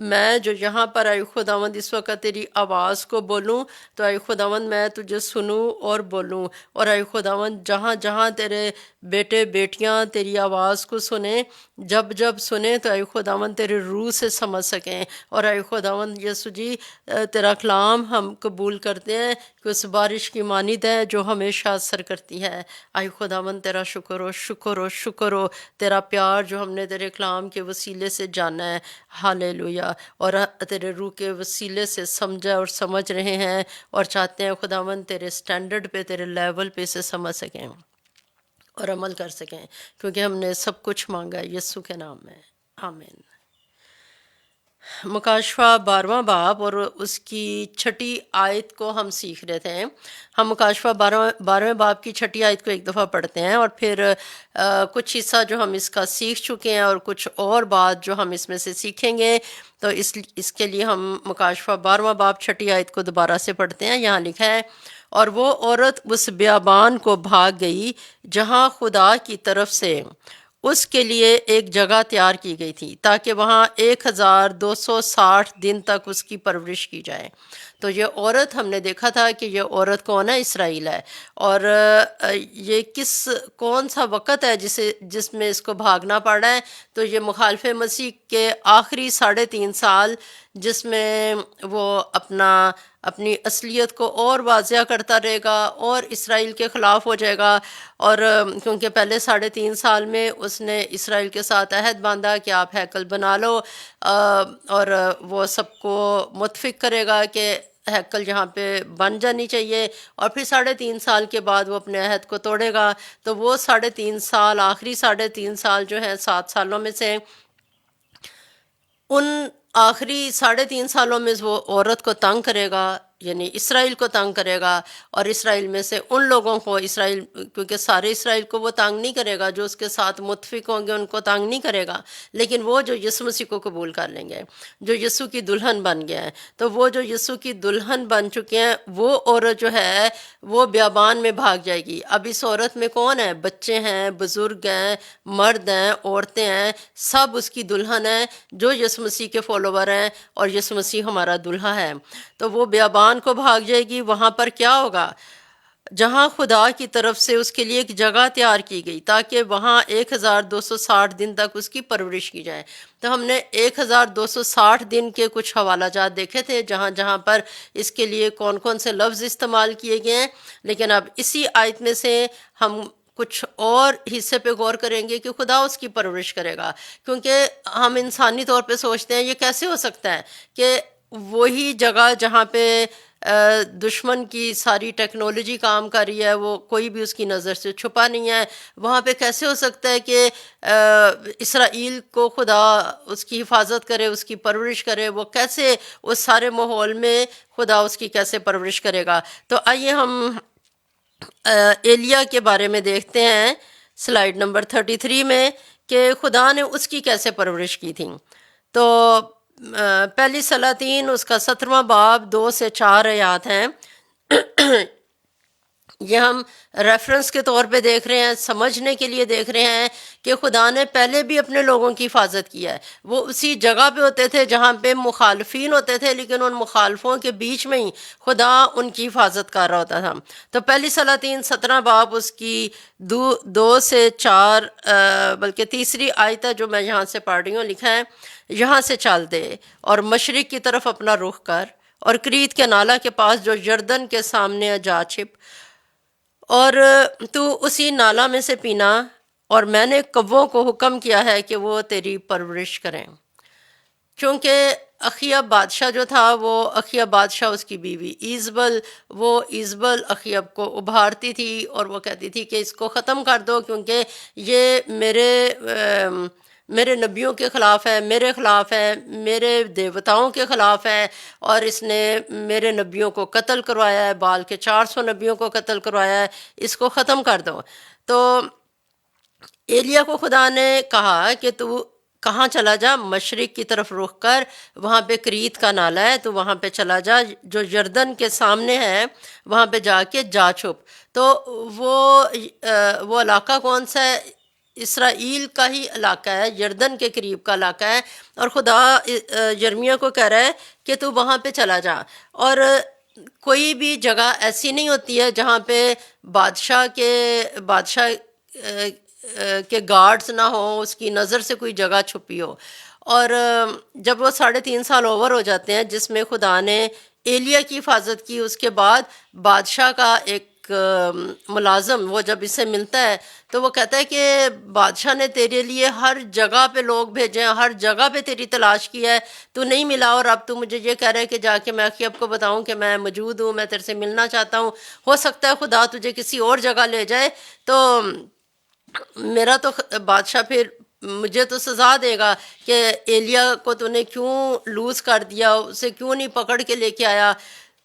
میں جو یہاں پر آئی خداوند اس وقت تیری آواز کو بولوں تو آئی خداوند میں تجھے سنوں اور بولوں، اور آئی خداوند جہاں جہاں تیرے بیٹے بیٹیاں تیری آواز کو سنیں، جب جب سنیں تو آئی خداوند تیرے روح سے سمجھ سکیں۔ اور آئی خداوند یسوع جی تیرا کلام ہم قبول کرتے ہیں کہ اس بارش کی مانند ہے جو ہمیشہ اثر کرتی ہے۔ آئی خداوند تیرا شکر ہو، شکر ہو، شکر ہو، تیرا پیار جو ہم نے تیرے کلام کے وسیلے سے جانا ہے، ہاللویا، اور تیرے روح کے وسیلے سے سمجھا اور سمجھ رہے ہیں، اور چاہتے ہیں خداوند تیرے سٹینڈرڈ پہ، تیرے لیول پہ سے سمجھ سکیں اور عمل کر سکیں، کیونکہ ہم نے سب کچھ مانگا ہے یسوع کے نام میں، آمین۔ مکاشفہ 12واں باب اور اس کی 6 آیت کو ہم سیکھ رہے تھے۔ ہم مکاشفہ 12ویں باب کی 6 آیت کو ایک دفعہ پڑھتے ہیں، اور پھر کچھ حصہ جو ہم اس کا سیکھ چکے ہیں اور کچھ اور بات جو ہم اس میں سے سیکھیں گے، تو اس کے لیے ہم مکاشفہ 12واں باب 6 آیت کو دوبارہ سے پڑھتے ہیں۔ یہاں لکھا ہے، اور وہ عورت اس بیابان کو بھاگ گئی جہاں خدا کی طرف سے اس کے لیے ایک جگہ تیار کی گئی تھی، تاکہ وہاں 1260 دن تک اس کی پرورش کی جائے۔ تو یہ عورت ہم نے دیکھا تھا کہ یہ عورت کون ہے؟ اسرائیل ہے، اور یہ کون سا وقت ہے جس میں اس کو بھاگنا پڑ رہا ہے؟ تو یہ مخالف مسیح کے آخری 3.5 سال، جس میں وہ اپنی اصلیت کو اور واضح کرتا رہے گا اور اسرائیل کے خلاف ہو جائے گا، اور کیونکہ پہلے 3.5 سال میں اس نے اسرائیل کے ساتھ عہد باندھا کہ آپ ہیکل بنا لو، اور وہ سب کو متفق کرے گا کہ ہیکل یہاں پہ بن جانی چاہیے، اور پھر 3.5 سال کے بعد وہ اپنے عہد کو توڑے گا۔ تو وہ 3.5 سال، آخری 3.5 سال جو ہیں 7 سالوں میں سے، ان آخری 3.5 سالوں میں وہ عورت کو تنگ کرے گا، یعنی اسرائیل کو تنگ کرے گا، اور اسرائیل میں سے ان لوگوں کو، اسرائیل کیونکہ سارے اسرائیل کو وہ تنگ نہیں کرے گا، جو اس کے ساتھ متفق ہوں گے ان کو تنگ نہیں کرے گا، لیکن وہ جو یسوع مسیح کو قبول کر لیں گے، جو یسوع کی دلہن بن گئے ہیں، تو وہ جو یسوع کی دلہن بن چکے ہیں، وہ عورت جو ہے وہ بیابان میں بھاگ جائے گی۔ اب اس عورت میں کون ہے؟ بچے ہیں، بزرگ ہیں، مرد ہیں، عورتیں ہیں، سب اس کی دلہن ہیں جو یسوع مسیح کے فالوور ہیں، اور یسوع مسیح ہمارا دلہا ہے۔ تو وہ بیابان کو بھاگ جائے گی۔ وہاں پر کیا ہوگا؟ جہاں خدا کی طرف سے اس کے لیے ایک جگہ تیار کی گئی، تاکہ وہاں 1260 دن تک اس کی پرورش کی جائے۔ تو ہم نے 1260 دن کے کچھ حوالہ جات دیکھے تھے، جہاں جہاں پر اس کے لیے کون کون سے لفظ استعمال کیے گئے ہیں، لیکن اب اسی آیت میں سے ہم کچھ اور حصے پہ غور کریں گے کہ خدا اس کی پرورش کرے گا، کیونکہ ہم انسانی طور پہ سوچتے ہیں یہ کیسے ہو سکتا ہے کہ وہی جگہ جہاں پہ دشمن کی ساری ٹیکنالوجی کام کر رہی ہے، وہ کوئی بھی اس کی نظر سے چھپا نہیں ہے، وہاں پہ کیسے ہو سکتا ہے کہ اسرائیل کو خدا اس کی حفاظت کرے، اس کی پرورش کرے؟ وہ کیسے اس سارے ماحول میں خدا اس کی کیسے پرورش کرے گا؟ تو آئیے ہم ایلیا کے بارے میں دیکھتے ہیں سلائیڈ نمبر 33 میں، کہ خدا نے اس کی کیسے پرورش کی تھی۔ تو پہلی سلاطین اس کا 17واں باب 2 سے 4 آیات ہیں۔ یہ ہم ریفرنس کے طور پہ دیکھ رہے ہیں، سمجھنے کے لیے دیکھ رہے ہیں کہ خدا نے پہلے بھی اپنے لوگوں کی حفاظت کی ہے۔ وہ اسی جگہ پہ ہوتے تھے جہاں پہ مخالفین ہوتے تھے، لیکن ان مخالفوں کے بیچ میں ہی خدا ان کی حفاظت کر رہا ہوتا تھا۔ تو پہلی سلاطین 17 باب اس کی 2 سے 4 بلکہ تیسری آیت ہے جو میں یہاں سے پڑھ رہی ہوں، لکھا ہے، یہاں سے چل دے اور مشرق کی طرف اپنا رخ کر اور کرید کے نالہ کے پاس جو یردن کے سامنے جا چھپ، اور تو اسی نالہ میں سے پینا، اور میں نے کبوں کو حکم کیا ہے کہ وہ تیری پرورش کریں۔ چونکہ اخیب بادشاہ جو تھا، وہ اخیب بادشاہ اس کی بیوی ایزبل، وہ ایزبل اخیب کو ابھارتی تھی اور وہ کہتی تھی کہ اس کو ختم کر دو، کیونکہ یہ میرے نبیوں کے خلاف ہے، میرے خلاف ہے، میرے دیوتاؤں کے خلاف ہے، اور اس نے میرے نبیوں کو قتل کروایا ہے، بال کے 400 نبیوں کو قتل کروایا ہے، اس کو ختم کر دو۔ تو ایلیا کو خدا نے کہا کہ تو کہاں چلا جا، مشرق کی طرف رخ کر، وہاں پہ کرید کا نالہ ہے، تو وہاں پہ چلا جا جو یردن کے سامنے ہے، وہاں پہ جا کے جا چھپ۔ تو وہ علاقہ کون سا ہے؟ اسرائیل کا ہی علاقہ ہے، یردن کے قریب کا علاقہ ہے، اور خدا یرمیہ کو کہہ رہا ہے کہ تو وہاں پہ چلا جا۔ اور کوئی بھی جگہ ایسی نہیں ہوتی ہے جہاں پہ بادشاہ کے گارڈز نہ ہوں، اس کی نظر سے کوئی جگہ چھپی ہو۔ اور جب وہ 3.5 سال اوور ہو جاتے ہیں جس میں خدا نے ایلیا کی حفاظت کی، اس کے بعد بادشاہ کا ایک ملازم وہ جب اسے ملتا ہے تو وہ کہتا ہے کہ بادشاہ نے تیرے لیے ہر جگہ پہ لوگ بھیجے ہیں، ہر جگہ پہ تیری تلاش کی ہے، تو نہیں ملا، اور اب تو مجھے یہ کہہ رہا ہے کہ جا کے میں اخیب کو بتاؤں کہ میں موجود ہوں، میں تیرے سے ملنا چاہتا ہوں، ہو سکتا ہے خدا تجھے کسی اور جگہ لے جائے، تو میرا تو بادشاہ پھر مجھے تو سزا دے گا کہ ایلیا کو تو نے کیوں لوز کر دیا، اسے کیوں نہیں پکڑ کے لے کے آیا۔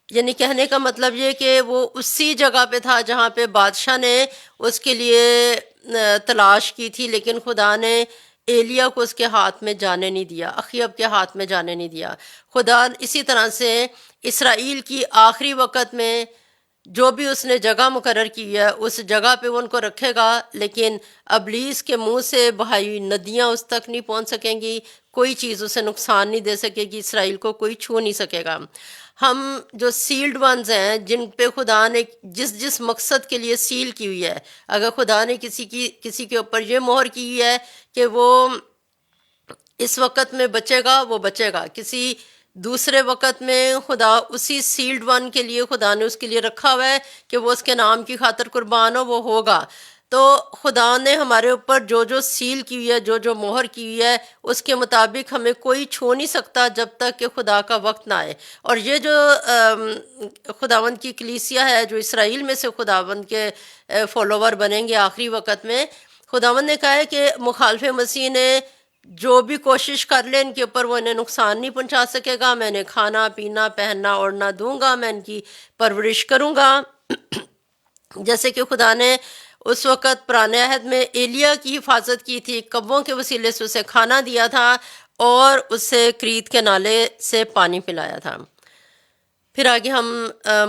یعنی کہنے کا مطلب یہ کہ وہ اسی جگہ پہ تھا جہاں پہ بادشاہ نے اس کے لیے تلاش کی تھی، لیکن خدا نے ایلیا کو اس کے ہاتھ میں جانے نہیں دیا، اخیب کے ہاتھ میں جانے نہیں دیا۔ خدا اسی طرح سے اسرائیل کی آخری وقت میں جو بھی اس نے جگہ مقرر کی ہے اس جگہ پہ وہ ان کو رکھے گا، لیکن ابلیس کے منہ سے بہائی ندیاں اس تک نہیں پہنچ سکیں گی، کوئی چیز اسے نقصان نہیں دے سکے گی، اسرائیل کو کوئی چھو نہیں سکے گا۔ ہم جو سیلڈ ونز ہیں، جن پہ خدا نے جس مقصد کے لیے سیل کی ہوئی ہے، اگر خدا نے کسی کے اوپر یہ مہر کی ہے کہ وہ اس وقت میں بچے گا، وہ بچے گا، کسی دوسرے وقت میں خدا اسی سیلڈ ون کے لیے خدا نے اس کے لیے رکھا ہوا ہے کہ وہ اس کے نام کی خاطر قربان ہو، وہ ہوگا۔ تو خدا نے ہمارے اوپر جو سیل کی ہوئی ہے، جو مہر کی ہوئی ہے، اس کے مطابق ہمیں کوئی چھو نہیں سکتا جب تک کہ خدا کا وقت نہ آئے۔ اور یہ جو خداوند کی کلیسیا ہے، جو اسرائیل میں سے خداوند کے فالوور بنیں گے آخری وقت میں، خداوند نے کہا ہے کہ مخالف مسیح نے جو بھی کوشش کر لے ان کے اوپر وہ انہیں نقصان نہیں پہنچا سکے گا، میں انہیں کھانا پینا پہننا اوڑھنا دوں گا، میں ان کی پرورش کروں گا۔ جیسے کہ خدا نے اس وقت پرانے عہد میں ایلیا کی حفاظت کی تھی، کبوں کے وسیلے سے اسے کھانا دیا تھا اور اسے کرید کے نالے سے پانی پلایا تھا۔ پھر آگے ہم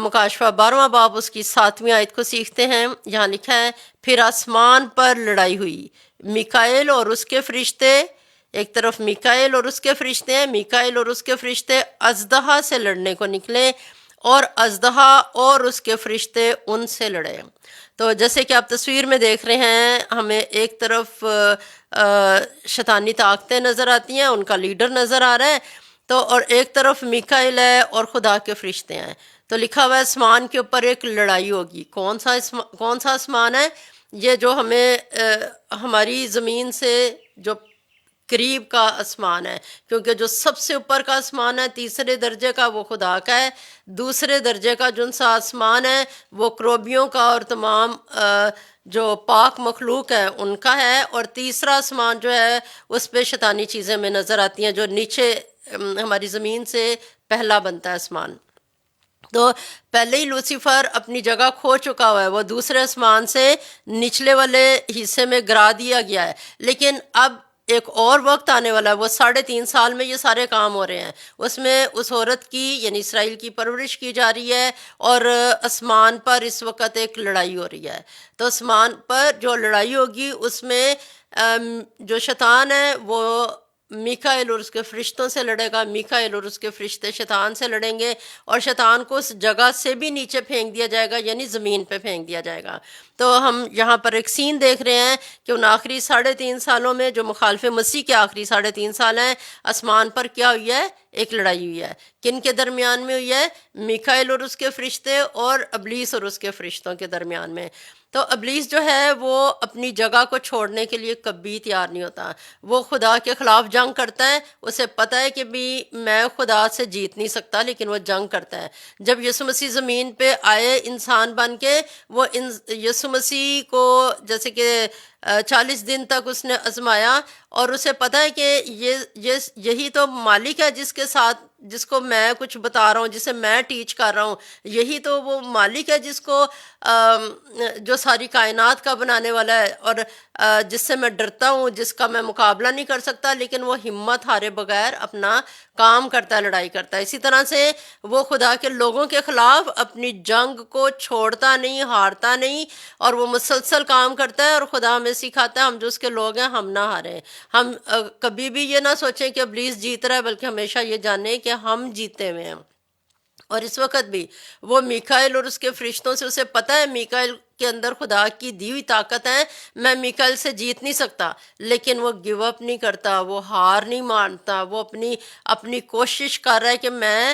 مکاشفہ 12واں باب اس کی 7ویں آیت کو سیکھتے ہیں۔ یہاں لکھا ہے، پھر آسمان پر لڑائی ہوئی، میکائیل اور اس کے فرشتے، ایک طرف میکائیل اور اس کے فرشتے ہیں، میکائیل اور اس کے فرشتے اژدہا سے لڑنے کو نکلے، اور اژدہا اور اس کے فرشتے ان سے لڑے۔ تو جیسے کہ آپ تصویر میں دیکھ رہے ہیں، ہمیں ایک طرف شیطانی طاقتیں نظر آتی ہیں، ان کا لیڈر نظر آ رہا ہے، تو اور ایک طرف میکائیل ہے اور خدا کے فرشتے ہیں۔ تو لکھا ہوا ہے آسمان کے اوپر ایک لڑائی ہوگی۔ کون سا آسمان ہے؟ یہ جو ہمیں ہماری زمین سے جو قریب کا آسمان ہے، کیونکہ جو سب سے اوپر کا آسمان ہے، تیسرے درجے کا، وہ خدا کا ہے۔ دوسرے درجے کا جن سا آسمان ہے وہ کروبیوں کا اور تمام جو پاک مخلوق ہے ان کا ہے، اور تیسرا آسمان جو ہے اس پہ شیطانی چیزیں میں نظر آتی ہیں، جو نیچے ہماری زمین سے پہلا بنتا ہے آسمان۔ تو پہلے ہی لوسیفر اپنی جگہ کھو چکا ہوا ہے، وہ دوسرے آسمان سے نچلے والے حصے میں گرا دیا گیا ہے، لیکن اب ایک اور وقت آنے والا ہے، وہ 3.5 سال میں یہ سارے کام ہو رہے ہیں، اس میں اس عورت کی یعنی اسرائیل کی پرورش کی جا رہی ہے، اور آسمان پر اس وقت ایک لڑائی ہو رہی ہے۔ تو آسمان پر جو لڑائی ہوگی اس میں جو شیطان ہے وہ میکائیل اور اس کے فرشتوں سے لڑے گا، میکائیل اور اس کے فرشتے شیطان سے لڑیں گے، اور شیطان کو اس جگہ سے بھی نیچے پھینک دیا جائے گا، یعنی زمین پہ پھینک دیا جائے گا۔ تو ہم یہاں پر ایک سین دیکھ رہے ہیں کہ ان آخری 3.5 سالوں میں جو مخالف مسیح کے آخری 3.5 سال ہیں، آسمان پر کیا ہوئی ہے؟ ایک لڑائی ہوئی ہے۔ کن کے درمیان میں ہوئی ہے؟ میکائیل اور اس کے فرشتے اور ابلیس اور اس کے فرشتوں کے درمیان میں۔ تو ابلیس جو ہے وہ اپنی جگہ کو چھوڑنے کے لیے کبھی تیار نہیں ہوتا، وہ خدا کے خلاف جنگ کرتا ہے، اسے پتہ ہے کہ بھی میں خدا سے جیت نہیں سکتا، لیکن وہ جنگ کرتا ہے۔ جب یسوع مسیح زمین پہ آئے انسان بن کے، وہ یسوع مسیح کو جیسے کہ 40 دن تک اس نے آزمایا، اور اسے پتہ ہے کہ یہی تو مالک ہے جس کو میں کچھ بتا رہا ہوں، جسے میں ٹیچ کر رہا ہوں، یہی تو وہ مالک ہے جس کو جو ساری کائنات کا بنانے والا ہے، اور جس سے میں ڈرتا ہوں، جس کا میں مقابلہ نہیں کر سکتا، لیکن وہ ہمت ہارے بغیر اپنا کام کرتا ہے، لڑائی کرتا ہے۔ اسی طرح سے وہ خدا کے لوگوں کے خلاف اپنی جنگ کو چھوڑتا نہیں، ہارتا نہیں، اور وہ مسلسل کام کرتا ہے، اور خدا ہمیں سکھاتا ہے ہم جو اس کے لوگ ہیں ہم نہ ہاریں۔ ہم کبھی بھی یہ نہ سوچیں کہ ابلیس جیت رہا ہے، بلکہ ہمیشہ یہ جانیں کہ ہم جیتے ہوئے ہیں۔ اور اس وقت بھی وہ میکائیل اور اس کے فرشتوں سے، اسے پتہ ہے میکائیل کے اندر خدا کی دی ہوئی طاقت ہے، میں میکائیل سے جیت نہیں سکتا، لیکن وہ گیو اپ نہیں کرتا، وہ ہار نہیں مانتا، وہ اپنی کوشش کر رہا ہے کہ میں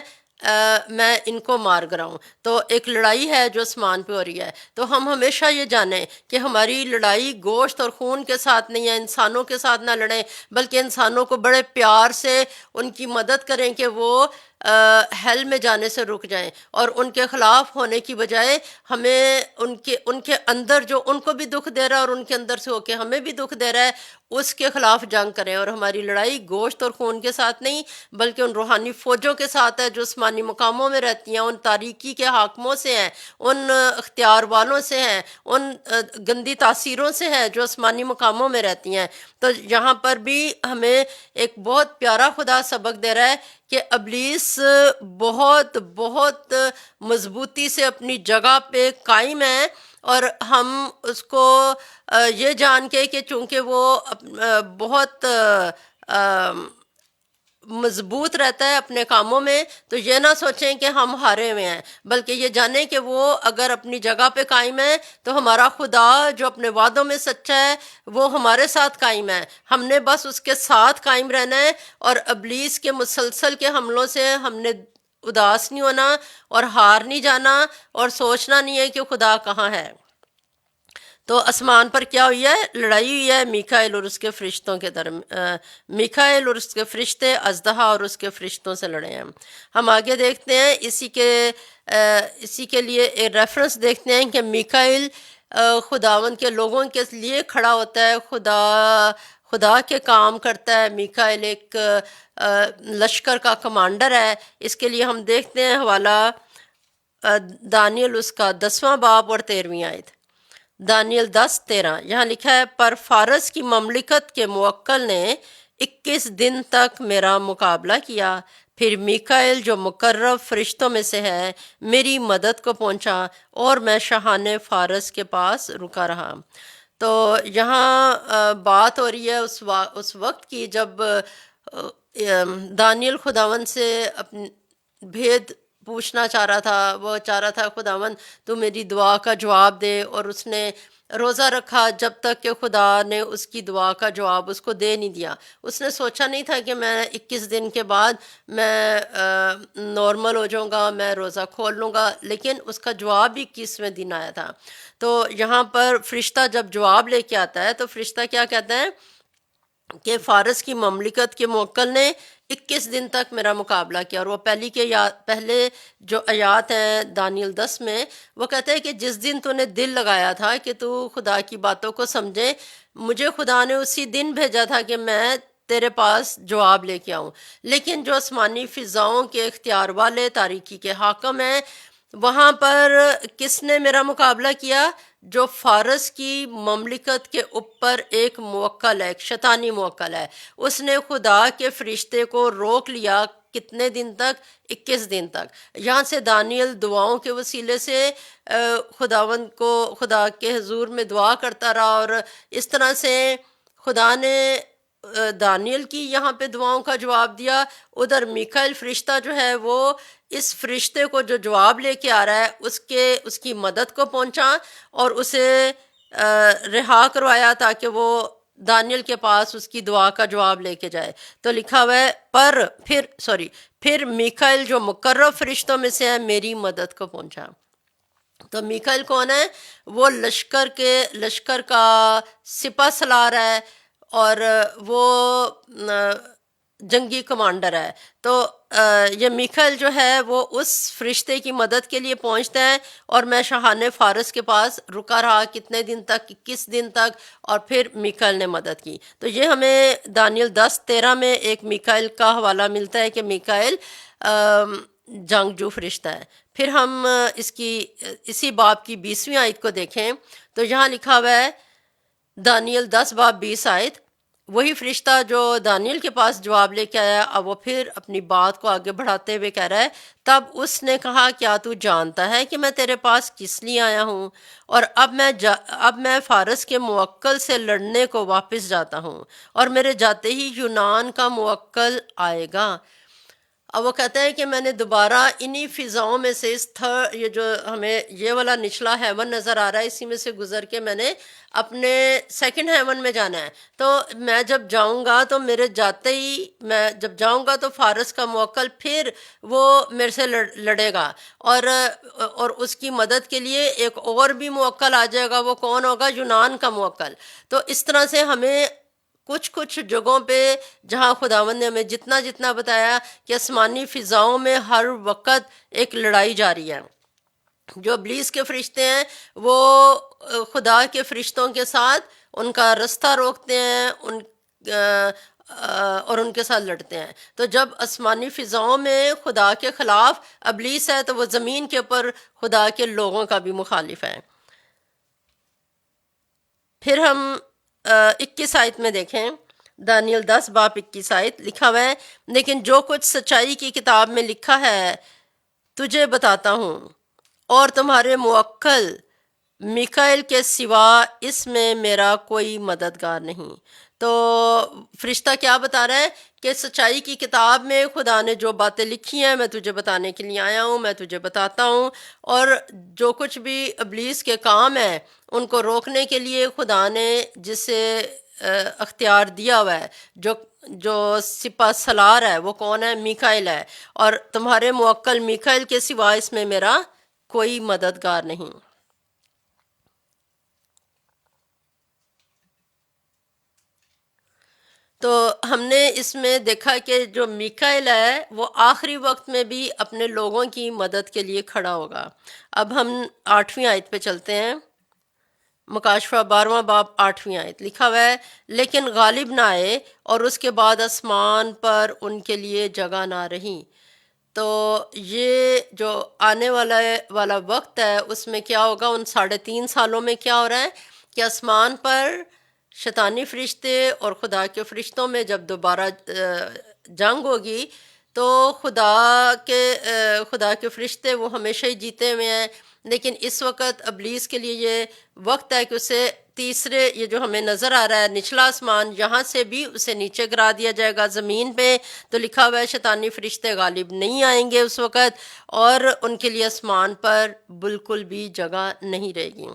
ان کو مار گراؤں۔ تو ایک لڑائی ہے جو آسمان پہ ہو رہی ہے۔ تو ہم ہمیشہ یہ جانیں کہ ہماری لڑائی گوشت اور خون کے ساتھ نہیں ہے، انسانوں کے ساتھ نہ لڑیں، بلکہ انسانوں کو بڑے پیار سے ان کی مدد کریں کہ وہ ہیل میں جانے سے رک جائیں، اور ان کے خلاف ہونے کی بجائے ہمیں ان کے اندر جو ان کو بھی دکھ دے رہا ہے، اور ان کے اندر سے ہو کے ہمیں بھی دکھ دے رہا ہے، اس کے خلاف جنگ کریں۔ اور ہماری لڑائی گوشت اور خون کے ساتھ نہیں، بلکہ ان روحانی فوجوں کے ساتھ ہے جو آسمانی مقاموں میں رہتی ہیں، ان تاریکی کے حاکموں سے ہیں، ان اختیار والوں سے ہیں، ان گندی تاثیروں سے ہیں جو آسمانی مقاموں میں رہتی ہیں۔ تو یہاں پر بھی ہمیں ایک بہت پیارا خدا سبق دے رہا ہے کہ ابلیس بہت بہت مضبوطی سے اپنی جگہ پہ قائم ہے، اور ہم اس کو یہ جان کے کہ چونکہ وہ بہت مضبوط رہتا ہے اپنے کاموں میں، تو یہ نہ سوچیں کہ ہم ہارے ہوئے ہیں، بلکہ یہ جانیں کہ وہ اگر اپنی جگہ پہ قائم ہے تو ہمارا خدا جو اپنے وعدوں میں سچا ہے وہ ہمارے ساتھ قائم ہے۔ ہم نے بس اس کے ساتھ قائم رہنا ہے، اور ابلیس کے مسلسل کے حملوں سے ہم نے اداس نہیں ہونا، اور ہار نہیں جانا، اور سوچنا نہیں ہے کہ خدا کہاں ہے۔ تو آسمان پر کیا ہوئی ہے؟ لڑائی ہوئی ہے میکائیل اور اس کے فرشتوں کے میکائیل اور اس کے فرشتے اژدہا اور اس کے فرشتوں سے لڑے ہیں۔ ہم آگے دیکھتے ہیں، اسی کے لیے ایک ریفرنس دیکھتے ہیں کہ میکائیل خداوند کے لوگوں کے لیے کھڑا ہوتا ہے، خدا کے کام کرتا ہے۔ میکائیل ایک لشکر کا کمانڈر ہے۔ اس کے لیے ہم دیکھتے ہیں حوالہ دانیل اس کا 10واں باب اور 13ویں آیت۔ دانیل 10:13 یہاں لکھا ہے، پر فارس کی مملکت کے موکل نے 21 دن تک میرا مقابلہ کیا، پھر میکائیل جو مقرب فرشتوں میں سے ہے میری مدد کو پہنچا، اور میں شاہان فارس کے پاس رکا رہا۔ تو یہاں بات ہو رہی ہے اس وقت کی جب دانیل خداوند سے اپنے بھید پوچھنا چاہ رہا تھا، وہ چاہ رہا تھا خداوند تو میری دعا کا جواب دے، اور اس نے روزہ رکھا جب تک کہ خدا نے اس کی دعا کا جواب اس کو دے نہیں دیا۔ اس نے سوچا نہیں تھا کہ میں 21 دن کے بعد میں نارمل ہو جاؤں گا، میں روزہ کھول لوں گا، لیکن اس کا جواب بھی 21ویں دن آیا تھا۔ تو یہاں پر فرشتہ جب جواب لے کے آتا ہے تو فرشتہ کیا کہتا ہے کہ فارس کی مملکت کے موکل نے 21 دن تک میرا مقابلہ کیا، اور وہ پہلے جو آیات ہیں دانیل 10 میں، وہ کہتے ہیں کہ جس دن تو نے دل لگایا تھا کہ تو خدا کی باتوں کو سمجھے، مجھے خدا نے اسی دن بھیجا تھا کہ میں تیرے پاس جواب لے کے آؤں۔ لیکن جو آسمانی فضاؤں کے اختیار والے تاریکی کے حاکم ہیں، وہاں پر کس نے میرا مقابلہ کیا؟ جو فارس کی مملکت کے اوپر ایک موکل ہے، ایک شیطانی موکل ہے، اس نے خدا کے فرشتے کو روک لیا۔ کتنے دن تک؟ 21 دن تک۔ یہاں سے دانیل دعاؤں کے وسیلے سے خداوند کو خدا کے حضور میں دعا کرتا رہا، اور اس طرح سے خدا نے دانیل کی یہاں پہ دعاؤں کا جواب دیا، ادھر میکائیل فرشتہ جو ہے وہ اس فرشتے کو جو جواب لے کے آ رہا ہے اس کی مدد کو پہنچا اور اسے رہا کروایا تاکہ وہ دانیل کے پاس اس کی دعا کا جواب لے کے جائے۔ تو لکھا ہوا ہے پھر میکائیل جو مقرب فرشتوں میں سے ہے میری مدد کو پہنچا۔ تو میکائیل کون ہے؟ وہ لشکر کا سپہ سالار ہے اور وہ جنگی کمانڈر ہے۔ تو یہ میکائیل جو ہے وہ اس فرشتے کی مدد کے لیے پہنچتا ہے، اور میں شاہان فارس کے پاس رکا رہا کتنے دن تک، کس دن تک، اور پھر میکائیل نے مدد کی۔ تو یہ ہمیں دانیل 10:13 میں ایک میکائیل کا حوالہ ملتا ہے کہ میکائیل جنگجو فرشتہ ہے۔ پھر ہم اسی باب کی 20ویں آیت کو دیکھیں تو یہاں لکھا ہوا ہے دانیل 10 باب 20 آیت، وہی فرشتہ جو دانیل کے پاس جواب لے کے آیا، اب وہ پھر اپنی بات کو آگے بڑھاتے ہوئے کہہ رہا ہے، تب اس نے کہا کیا تو جانتا ہے کہ میں تیرے پاس کس لیے آیا ہوں؟ اور اب میں فارس کے موکل سے لڑنے کو واپس جاتا ہوں، اور میرے جاتے ہی یونان کا موکل آئے گا۔ اب وہ کہتا ہے کہ میں نے دوبارہ انہی فضاؤں میں سے یہ جو ہمیں یہ والا نچلا ہیون نظر آ رہا ہے، اسی میں سے گزر کے میں نے اپنے سیکنڈ ہیون میں جانا ہے۔ تو میں جب جاؤں گا تو میرے جاتے ہی میں جب جاؤں گا تو فارس کا موکل پھر وہ میرے سے لڑے گا، اور اس کی مدد کے لیے ایک اور بھی موکل آ جائے گا۔ وہ کون ہوگا؟ یونان کا موکل۔ تو اس طرح سے ہمیں کچھ جگہوں پہ جہاں خداوند نے ہمیں جتنا بتایا کہ آسمانی فضاؤں میں ہر وقت ایک لڑائی جاری ہے۔ جو ابلیس کے فرشتے ہیں وہ خدا کے فرشتوں کے ساتھ ان کا رستہ روکتے ہیں اور ان کے ساتھ لڑتے ہیں۔ تو جب آسمانی فضاؤں میں خدا کے خلاف ابلیس ہے تو وہ زمین کے اوپر خدا کے لوگوں کا بھی مخالف ہے۔ پھر ہم 21 آیت میں دیکھیں، دانیل 10 باب 21 آیت لکھا ہوا ہے، لیکن جو کچھ سچائی کی کتاب میں لکھا ہے تجھے بتاتا ہوں، اور تمہارے موکل میکائیل کے سوا اس میں میرا کوئی مددگار نہیں۔ تو فرشتہ کیا بتا رہا ہے کہ سچائی کی کتاب میں خدا نے جو باتیں لکھی ہیں میں تجھے بتانے کے لیے آیا ہوں، میں تجھے بتاتا ہوں، اور جو کچھ بھی ابلیس کے کام ہیں ان کو روکنے کے لیے خدا نے جسے اختیار دیا ہوا ہے، جو سپہ سالار ہے وہ کون ہے؟ میکائیل ہے، اور تمہارے موکل میکائیل کے سوا اس میں میرا کوئی مددگار نہیں۔ تو ہم نے اس میں دیکھا کہ جو میکائیل ہے وہ آخری وقت میں بھی اپنے لوگوں کی مدد کے لیے کھڑا ہوگا۔ اب ہم 8ویں آیت پہ چلتے ہیں، مکاشفہ 12واں باب 8ویں آیت لکھا ہوا ہے، لیکن غالب نہ آئے اور اس کے بعد آسمان پر ان کے لیے جگہ نہ رہی۔ تو یہ جو آنے والا وقت ہے اس میں کیا ہوگا؟ ان 3.5 سالوں میں کیا ہو رہا ہے کہ آسمان پر شیطانی فرشتے اور خدا کے فرشتوں میں جب دوبارہ جنگ ہوگی تو خدا کے فرشتے وہ ہمیشہ ہی جیتے ہوئے ہیں، لیکن اس وقت ابلیس کے لیے یہ وقت ہے کہ اسے یہ جو ہمیں نظر آ رہا ہے نچلا آسمان، یہاں سے بھی اسے نیچے گرا دیا جائے گا زمین پہ۔ تو لکھا ہوا ہے شیطانی فرشتے غالب نہیں آئیں گے اس وقت، اور ان کے لیے آسمان پر بالکل بھی جگہ نہیں رہے گی۔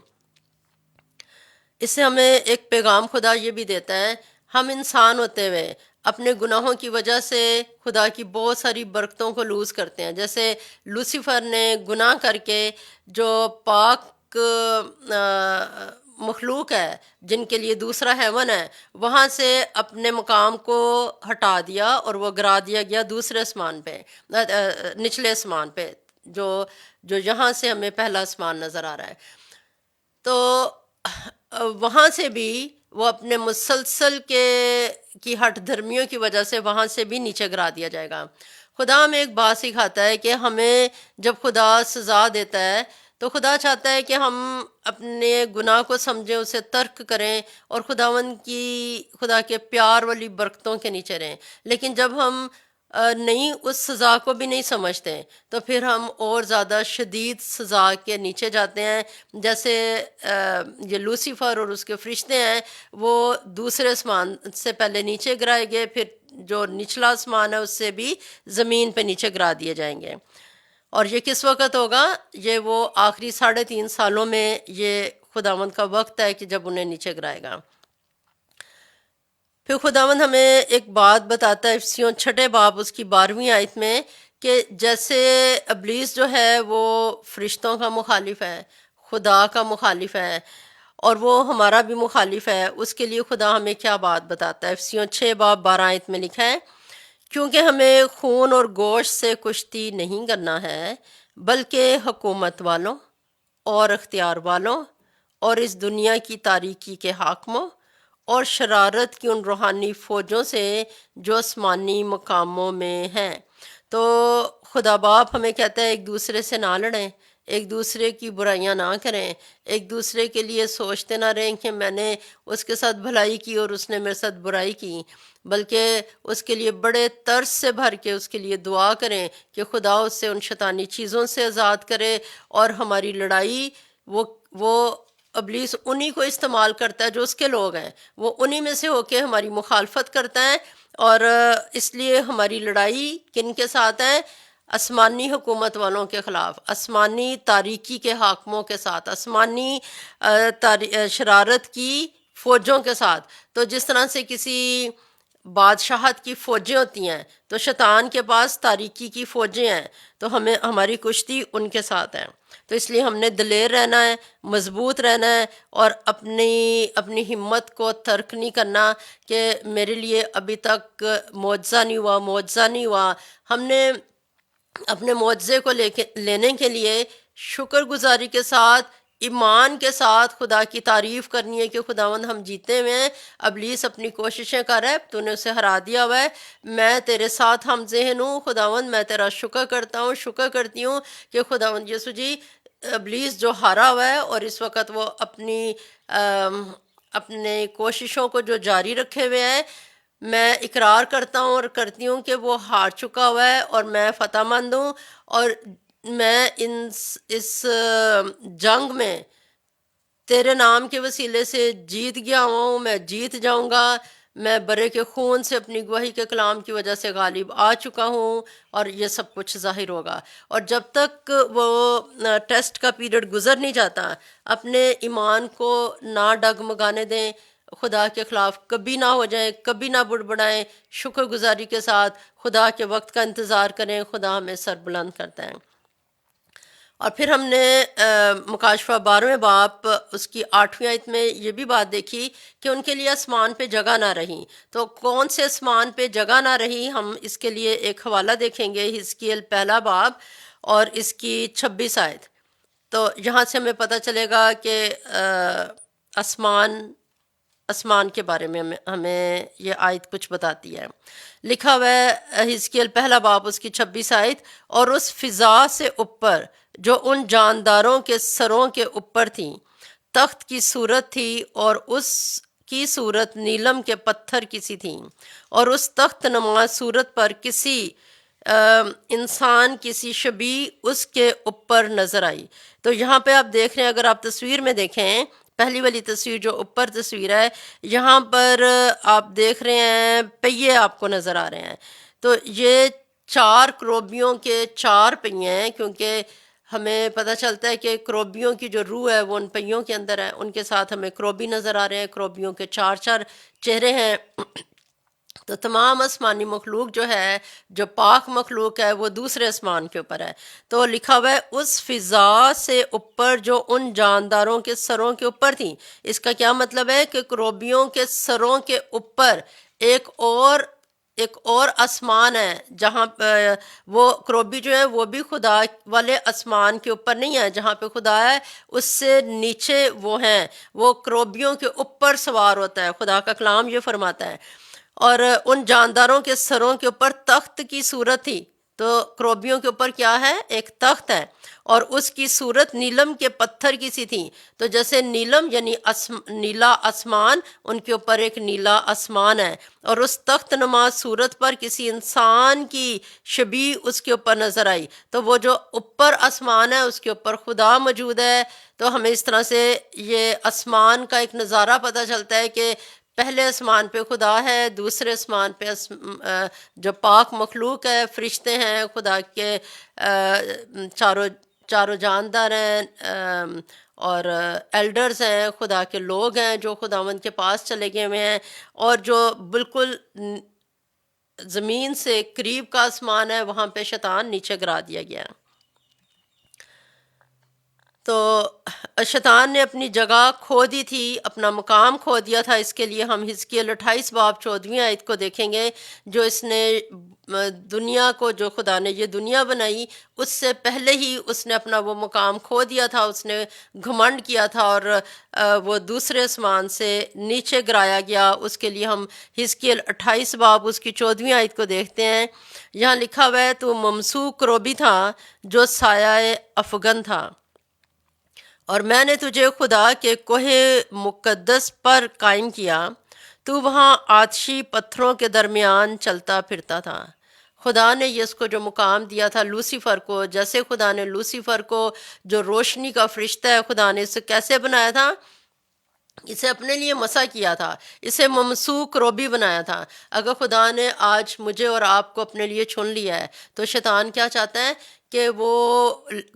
اس سے ہمیں ایک پیغام خدا یہ بھی دیتا ہے، ہم انسان ہوتے ہوئے اپنے گناہوں کی وجہ سے خدا کی بہت ساری برکتوں کو لوز کرتے ہیں۔ جیسے لوسیفر نے گناہ کر کے جو پاک مخلوق ہے جن کے لیے دوسرا ہیون ہے وہاں سے اپنے مقام کو ہٹا دیا اور وہ گرا دیا گیا دوسرے آسمان پہ، نچلے آسمان پہ، جو یہاں سے ہمیں پہلا آسمان نظر آ رہا ہے۔ تو وہاں سے بھی وہ اپنے مسلسل کی ہٹ دھرمیوں کی وجہ سے وہاں سے بھی نیچے گرا دیا جائے گا۔ خدا ہمیں ایک بات سکھاتا ہے کہ ہمیں جب خدا سزا دیتا ہے تو خدا چاہتا ہے کہ ہم اپنے گناہ کو سمجھیں، اسے ترک کریں اور خدا کے پیار والی برکتوں کے نیچے رہیں۔ لیکن جب ہم نہیں اس سزا کو بھی نہیں سمجھتے، تو پھر ہم اور زیادہ شدید سزا کے نیچے جاتے ہیں. جیسے یہ لوسیفر اور اس کے فرشتے ہیں، وہ دوسرے آسمان سے پہلے نیچے گرائے گئے، پھر جو نچلا آسمان ہے اس سے بھی زمین پہ نیچے گرا دیے جائیں گے. اور یہ کس وقت ہوگا؟ یہ وہ آخری 3.5 سالوں میں یہ خداوند کا وقت ہے کہ جب انہیں نیچے گرائے گا. پھر خداوند ہمیں ایک بات بتاتا ہے افسیوں 6 باب اس کی 12ویں آیت میں، کہ جیسے ابلیس جو ہے وہ فرشتوں کا مخالف ہے، خدا کا مخالف ہے، اور وہ ہمارا بھی مخالف ہے، اس کے لیے خدا ہمیں کیا بات بتاتا ہے. افسیوں 6 باب 12 آیت میں لکھا ہے، کیونکہ ہمیں خون اور گوشت سے کشتی نہیں کرنا ہے، بلکہ حکومت والوں اور اختیار والوں اور اس دنیا کی تاریکی کے حاکموں اور شرارت کی ان روحانی فوجوں سے جو آسمانی مقاموں میں ہیں. تو خدا باپ ہمیں کہتا ہے ایک دوسرے سے نہ لڑیں، ایک دوسرے کی برائیاں نہ کریں، ایک دوسرے کے لیے سوچتے نہ رہیں کہ میں نے اس کے ساتھ بھلائی کی اور اس نے میرے ساتھ برائی کی، بلکہ اس کے لیے بڑے ترس سے بھر کے اس کے لیے دعا کریں کہ خدا اس سے ان شیطانی چیزوں سے آزاد کرے. اور ہماری لڑائی وہ ابلیس انہی کو استعمال کرتا ہے جو اس کے لوگ ہیں، وہ انہی میں سے ہو کے ہماری مخالفت کرتا ہے. اور اس لیے ہماری لڑائی کن کے ساتھ ہے؟ آسمانی حکومت والوں کے خلاف، آسمانی تاریکی کے حاکموں کے ساتھ، آسمانی شرارت کی فوجوں کے ساتھ. تو جس طرح سے کسی بادشاہت کی فوجیں ہوتی ہیں، تو شیطان کے پاس تاریکی کی فوجیں ہیں، تو ہماری کشتی ان کے ساتھ ہے. تو اس لیے ہم نے دلیر رہنا ہے، مضبوط رہنا ہے، اور اپنی ہمت کو ترک نہیں کرنا کہ میرے لیے ابھی تک معجزہ نہیں ہوا، معجزہ نہیں ہوا. ہم نے اپنے معجزے کو لینے کے لیے شکر گزاری کے ساتھ، ایمان کے ساتھ خدا کی تعریف کرنی ہے کہ خداوند ہم جیتے ہوئے ہیں. ابلیس اپنی کوششیں کر رہا ہے، تو نے اسے ہرا دیا ہوا ہے، میں تیرے ساتھ ہم ذہن ہوں. خداوند میں تیرا شکر کرتا ہوں، شکر کرتی ہوں کہ خداوند یسوع جی، ابلیس جو ہارا ہوا ہے اور اس وقت وہ اپنے کوششوں کو جو جاری رکھے ہوئے ہیں، میں اقرار کرتا ہوں اور کرتی ہوں کہ وہ ہار چکا ہوا ہے اور میں فتح مند ہوں. اور میں اس جنگ میں تیرے نام کے وسیلے سے جیت گیا ہوں، میں جیت جاؤں گا. میں برے کے خون سے اپنی گواہی کے کلام کی وجہ سے غالب آ چکا ہوں، اور یہ سب کچھ ظاہر ہوگا. اور جب تک وہ ٹیسٹ کا پیریڈ گزر نہیں جاتا، اپنے ایمان کو نہ ڈگمگانے دیں، خدا کے خلاف کبھی نہ ہو جائیں، کبھی نہ بڑبڑائیں. شکر گزاری کے ساتھ خدا کے وقت کا انتظار کریں. خدا ہمیں سر بلند کرتا ہے. اور پھر ہم نے مکاشفہ 12ویں باب اس کی 8ویں آیت میں یہ بھی بات دیکھی کہ ان کے لیے آسمان پہ جگہ نہ رہی. تو کون سے آسمان پہ جگہ نہ رہی؟ ہم اس کے لیے ایک حوالہ دیکھیں گے، حزقیل 1 باب اور اس کی 26 آیت. تو یہاں سے ہمیں پتہ چلے گا کہ آسمان کے بارے میں ہمیں یہ آیت کچھ بتاتی ہے. لکھا ہوا ہے حزقیل 1 باب اس کی 26 آیت، اور اس فضا سے اوپر جو ان جانداروں کے سروں کے اوپر تھی، تخت کی صورت تھی، اور اس کی صورت نیلم کے پتھر کی سی تھی، اور اس تخت نما صورت پر کسی انسان کسی شبیہ اس کے اوپر نظر آئی. تو یہاں پہ آپ دیکھ رہے ہیں، اگر آپ تصویر میں دیکھیں، پہلی والی تصویر جو اوپر تصویر ہے، یہاں پر آپ دیکھ رہے ہیں پہیے آپ کو نظر آ رہے ہیں. تو یہ 4 کروبیوں کے 4 پہیے ہیں، کیونکہ ہمیں پتہ چلتا ہے کہ کروبیوں کی جو روح ہے وہ ان پہیوں کے اندر ہے. ان کے ساتھ ہمیں کروبی نظر آ رہے ہیں، کروبیوں کے 4 چہرے ہیں. تو تمام آسمانی مخلوق جو ہے، جو پاک مخلوق ہے، وہ دوسرے آسمان کے اوپر ہے. تو لکھا ہوا ہے اس فضا سے اوپر جو ان جانداروں کے سروں کے اوپر تھی. اس کا کیا مطلب ہے؟ کہ کروبیوں کے سروں کے اوپر ایک اور آسمان ہے، جہاں وہ کروبی جو ہے وہ بھی خدا والے آسمان کے اوپر نہیں ہے جہاں پہ خدا ہے، اس سے نیچے وہ ہیں، وہ کروبیوں کے اوپر سوار ہوتا ہے. خدا کا کلام یہ فرماتا ہے. اور ان جانداروں کے سروں کے اوپر تخت کی صورت تھی. تو کروبیوں کے اوپر کیا ہے؟ ایک تخت ہے، اور اس کی صورت نیلم کے پتھر کی سی تھی. تو جیسے نیلم یعنی نیلا آسمان، ان کے اوپر ایک نیلا آسمان ہے، اور اس تخت نما صورت پر کسی انسان کی شبیہ اس کے اوپر نظر آئی. تو وہ جو اوپر آسمان ہے اس کے اوپر خدا موجود ہے. تو ہمیں اس طرح سے یہ آسمان کا ایک نظارہ پتہ چلتا ہے کہ پہلے آسمان پہ خدا ہے، دوسرے آسمان پہ جو پاک مخلوق ہے، فرشتے ہیں خدا کے، چاروں جاندار ہیں، اور ایلڈرز ہیں، خدا کے لوگ ہیں جو خداوند کے پاس چلے گئے ہوئے ہیں، اور جو بالکل زمین سے قریب کا آسمان ہے وہاں پہ شیطان نیچے گرا دیا گیا ہے. تو شیطان نے اپنی جگہ کھو دی تھی، اپنا مقام کھو دیا تھا. اس کے لیے ہم حزقیل 28 باب 14ویں آیت کو دیکھیں گے. جو اس نے دنیا کو، جو خدا نے یہ دنیا بنائی، اس سے پہلے ہی اس نے اپنا وہ مقام کھو دیا تھا. اس نے گھمنڈ کیا تھا اور وہ دوسرے آسمان سے نیچے گرایا گیا. اس کے لیے ہم حزقیل 28 باب اس کی 14ویں آیت کو دیکھتے ہیں. یہاں لکھا ہوا ہے، تو ممسوک کروبی تھا جو سایہ افغن تھا، اور میں نے تجھے خدا کے کوہ مقدس پر قائم کیا. تو وہاں آتشی پتھروں کے درمیان چلتا پھرتا تھا. خدا نے اس کو جو مقام دیا تھا لوسیفر کو، جیسے خدا نے لوسیفر کو جو روشنی کا فرشتہ ہے، خدا نے اسے کیسے بنایا تھا؟ اسے اپنے لیے مسا کیا تھا، اسے ممسوک روبی بنایا تھا. اگر خدا نے آج مجھے اور آپ کو اپنے لیے چن لیا ہے تو شیطان کیا چاہتا ہے کہ وہ،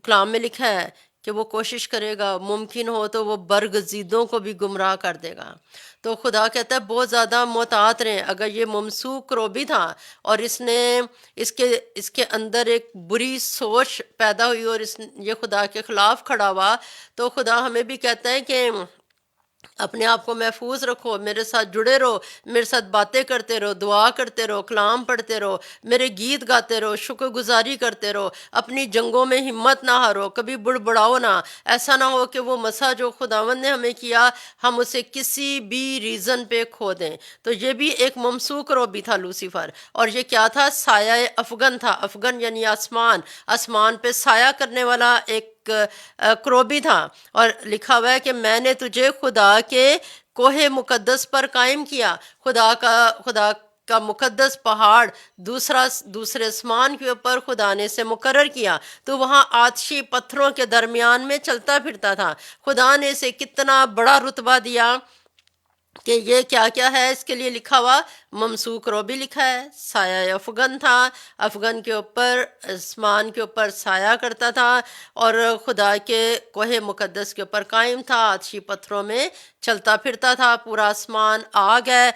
کلام میں لکھا ہے کہ وہ کوشش کرے گا، ممکن ہو تو وہ برگزیدوں کو بھی گمراہ کر دے گا. تو خدا کہتا ہے بہت زیادہ محتاط رہیں. اگر یہ ممسوک روبی تھا اور اس کے اندر ایک بری سوچ پیدا ہوئی اور یہ خدا کے خلاف کھڑا ہوا، تو خدا ہمیں بھی کہتا ہے کہ اپنے آپ کو محفوظ رکھو، میرے ساتھ جڑے رہو، میرے ساتھ باتیں کرتے رہو، دعا کرتے رہو، کلام پڑھتے رہو، میرے گیت گاتے رہو، شکر گزاری کرتے رہو، اپنی جنگوں میں ہمت نہ ہارو، کبھی بڑبڑاؤ نہ. ایسا نہ ہو کہ وہ مسا جو خداوند نے ہمیں کیا ہم اسے کسی بھی ریزن پہ کھو دیں. تو یہ بھی ایک ممسوک روبی تھا لوسیفر. اور یہ کیا تھا؟ سایہ افغن تھا. افغن یعنی آسمان، آسمان پہ سایہ کرنے والا ایک کروبی تھا. اور لکھا ہوا ہے کہ میں نے تجھے خدا کے کوہ مقدس پر قائم کیا. خدا کا مقدس پہاڑ دوسرے آسمان کے اوپر خدا نے اسے مقرر کیا. تو وہاں آتشی پتھروں کے درمیان میں چلتا پھرتا تھا. خدا نے اسے کتنا بڑا رتبہ دیا کہ یہ کیا کیا ہے اس کے لیے لکھا ہوا؟ ممسوک روبی لکھا ہے. سایہ افغن تھا، افغن کے اوپر، آسمان کے اوپر سایہ کرتا تھا، اور خدا کے کوہ مقدس کے اوپر قائم تھا، آتشی پتھروں میں چلتا پھرتا تھا. پورا آسمان آگ ہے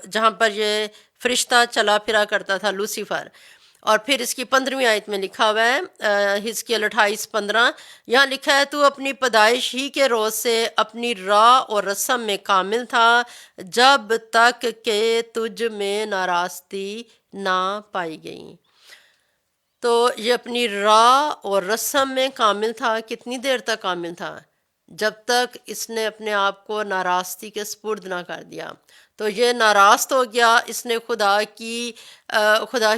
جہاں پر یہ فرشتہ چلا پھرا کرتا تھا لوسیفر. اور پھر اس کی 15ویں آیت میں لکھا ہوا ہے، حزقیل 28:15، یہاں لکھا ہے تو اپنی پیدائش ہی کے روز سے اپنی راہ اور رسم میں کامل تھا، جب تک کہ تجھ میں ناراستی نہ پائی گئی. تو یہ اپنی راہ اور رسم میں کامل تھا. کتنی دیر تک کامل تھا؟ جب تک اس نے اپنے آپ کو ناراستی کے سپرد نہ کر دیا. تو یہ ناراض ہو گیا، اس نے خدا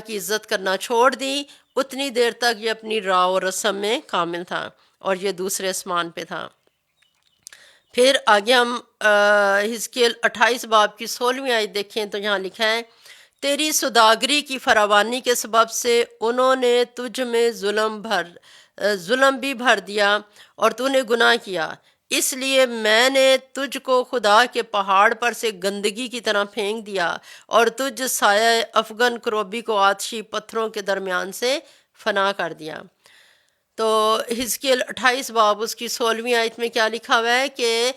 کی عزت کرنا چھوڑ دی. اتنی دیر تک یہ اپنی راہ و رسم میں کامل تھا، اور یہ دوسرے آسمان پہ تھا. پھر آگے ہم حزقیل 28 باب کی 16ویں آیت دیکھیں تو یہاں لکھا ہے، تیری سوداگری کی فراوانی کے سبب سے انہوں نے تجھ میں ظلم بھی بھر دیا اور تو نے گناہ کیا. اس لیے میں نے تجھ کو خدا کے پہاڑ پر سے گندگی کی طرح پھینک دیا اور تجھ سایہ افغن کروبی کو آتشی پتھروں کے درمیان سے فنا کر دیا. تو حزقیل 28 باب اس کی 16ویں آیت میں کیا لکھا ہوا ہے کہ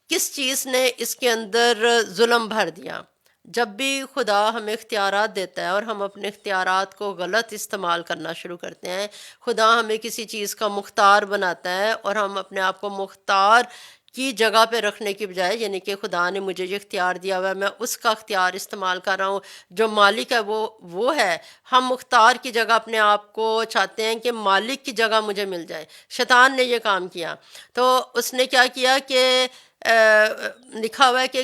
کس چیز نے اس کے اندر ظلم بھر دیا. جب بھی خدا ہمیں اختیارات دیتا ہے اور ہم اپنے اختیارات کو غلط استعمال کرنا شروع کرتے ہیں، خدا ہمیں کسی چیز کا مختار بناتا ہے اور ہم اپنے آپ کو مختار کی جگہ پہ رکھنے کی بجائے، یعنی کہ خدا نے مجھے یہ اختیار دیا ہوا ہے، میں اس کا اختیار استعمال کر رہا ہوں، جو مالک ہے وہ ہے. ہم مختار کی جگہ اپنے آپ کو چاہتے ہیں کہ مالک کی جگہ مجھے مل جائے. شیطان نے یہ کام کیا. تو اس نے کیا کیا کہ لکھا ہوا ہے کہ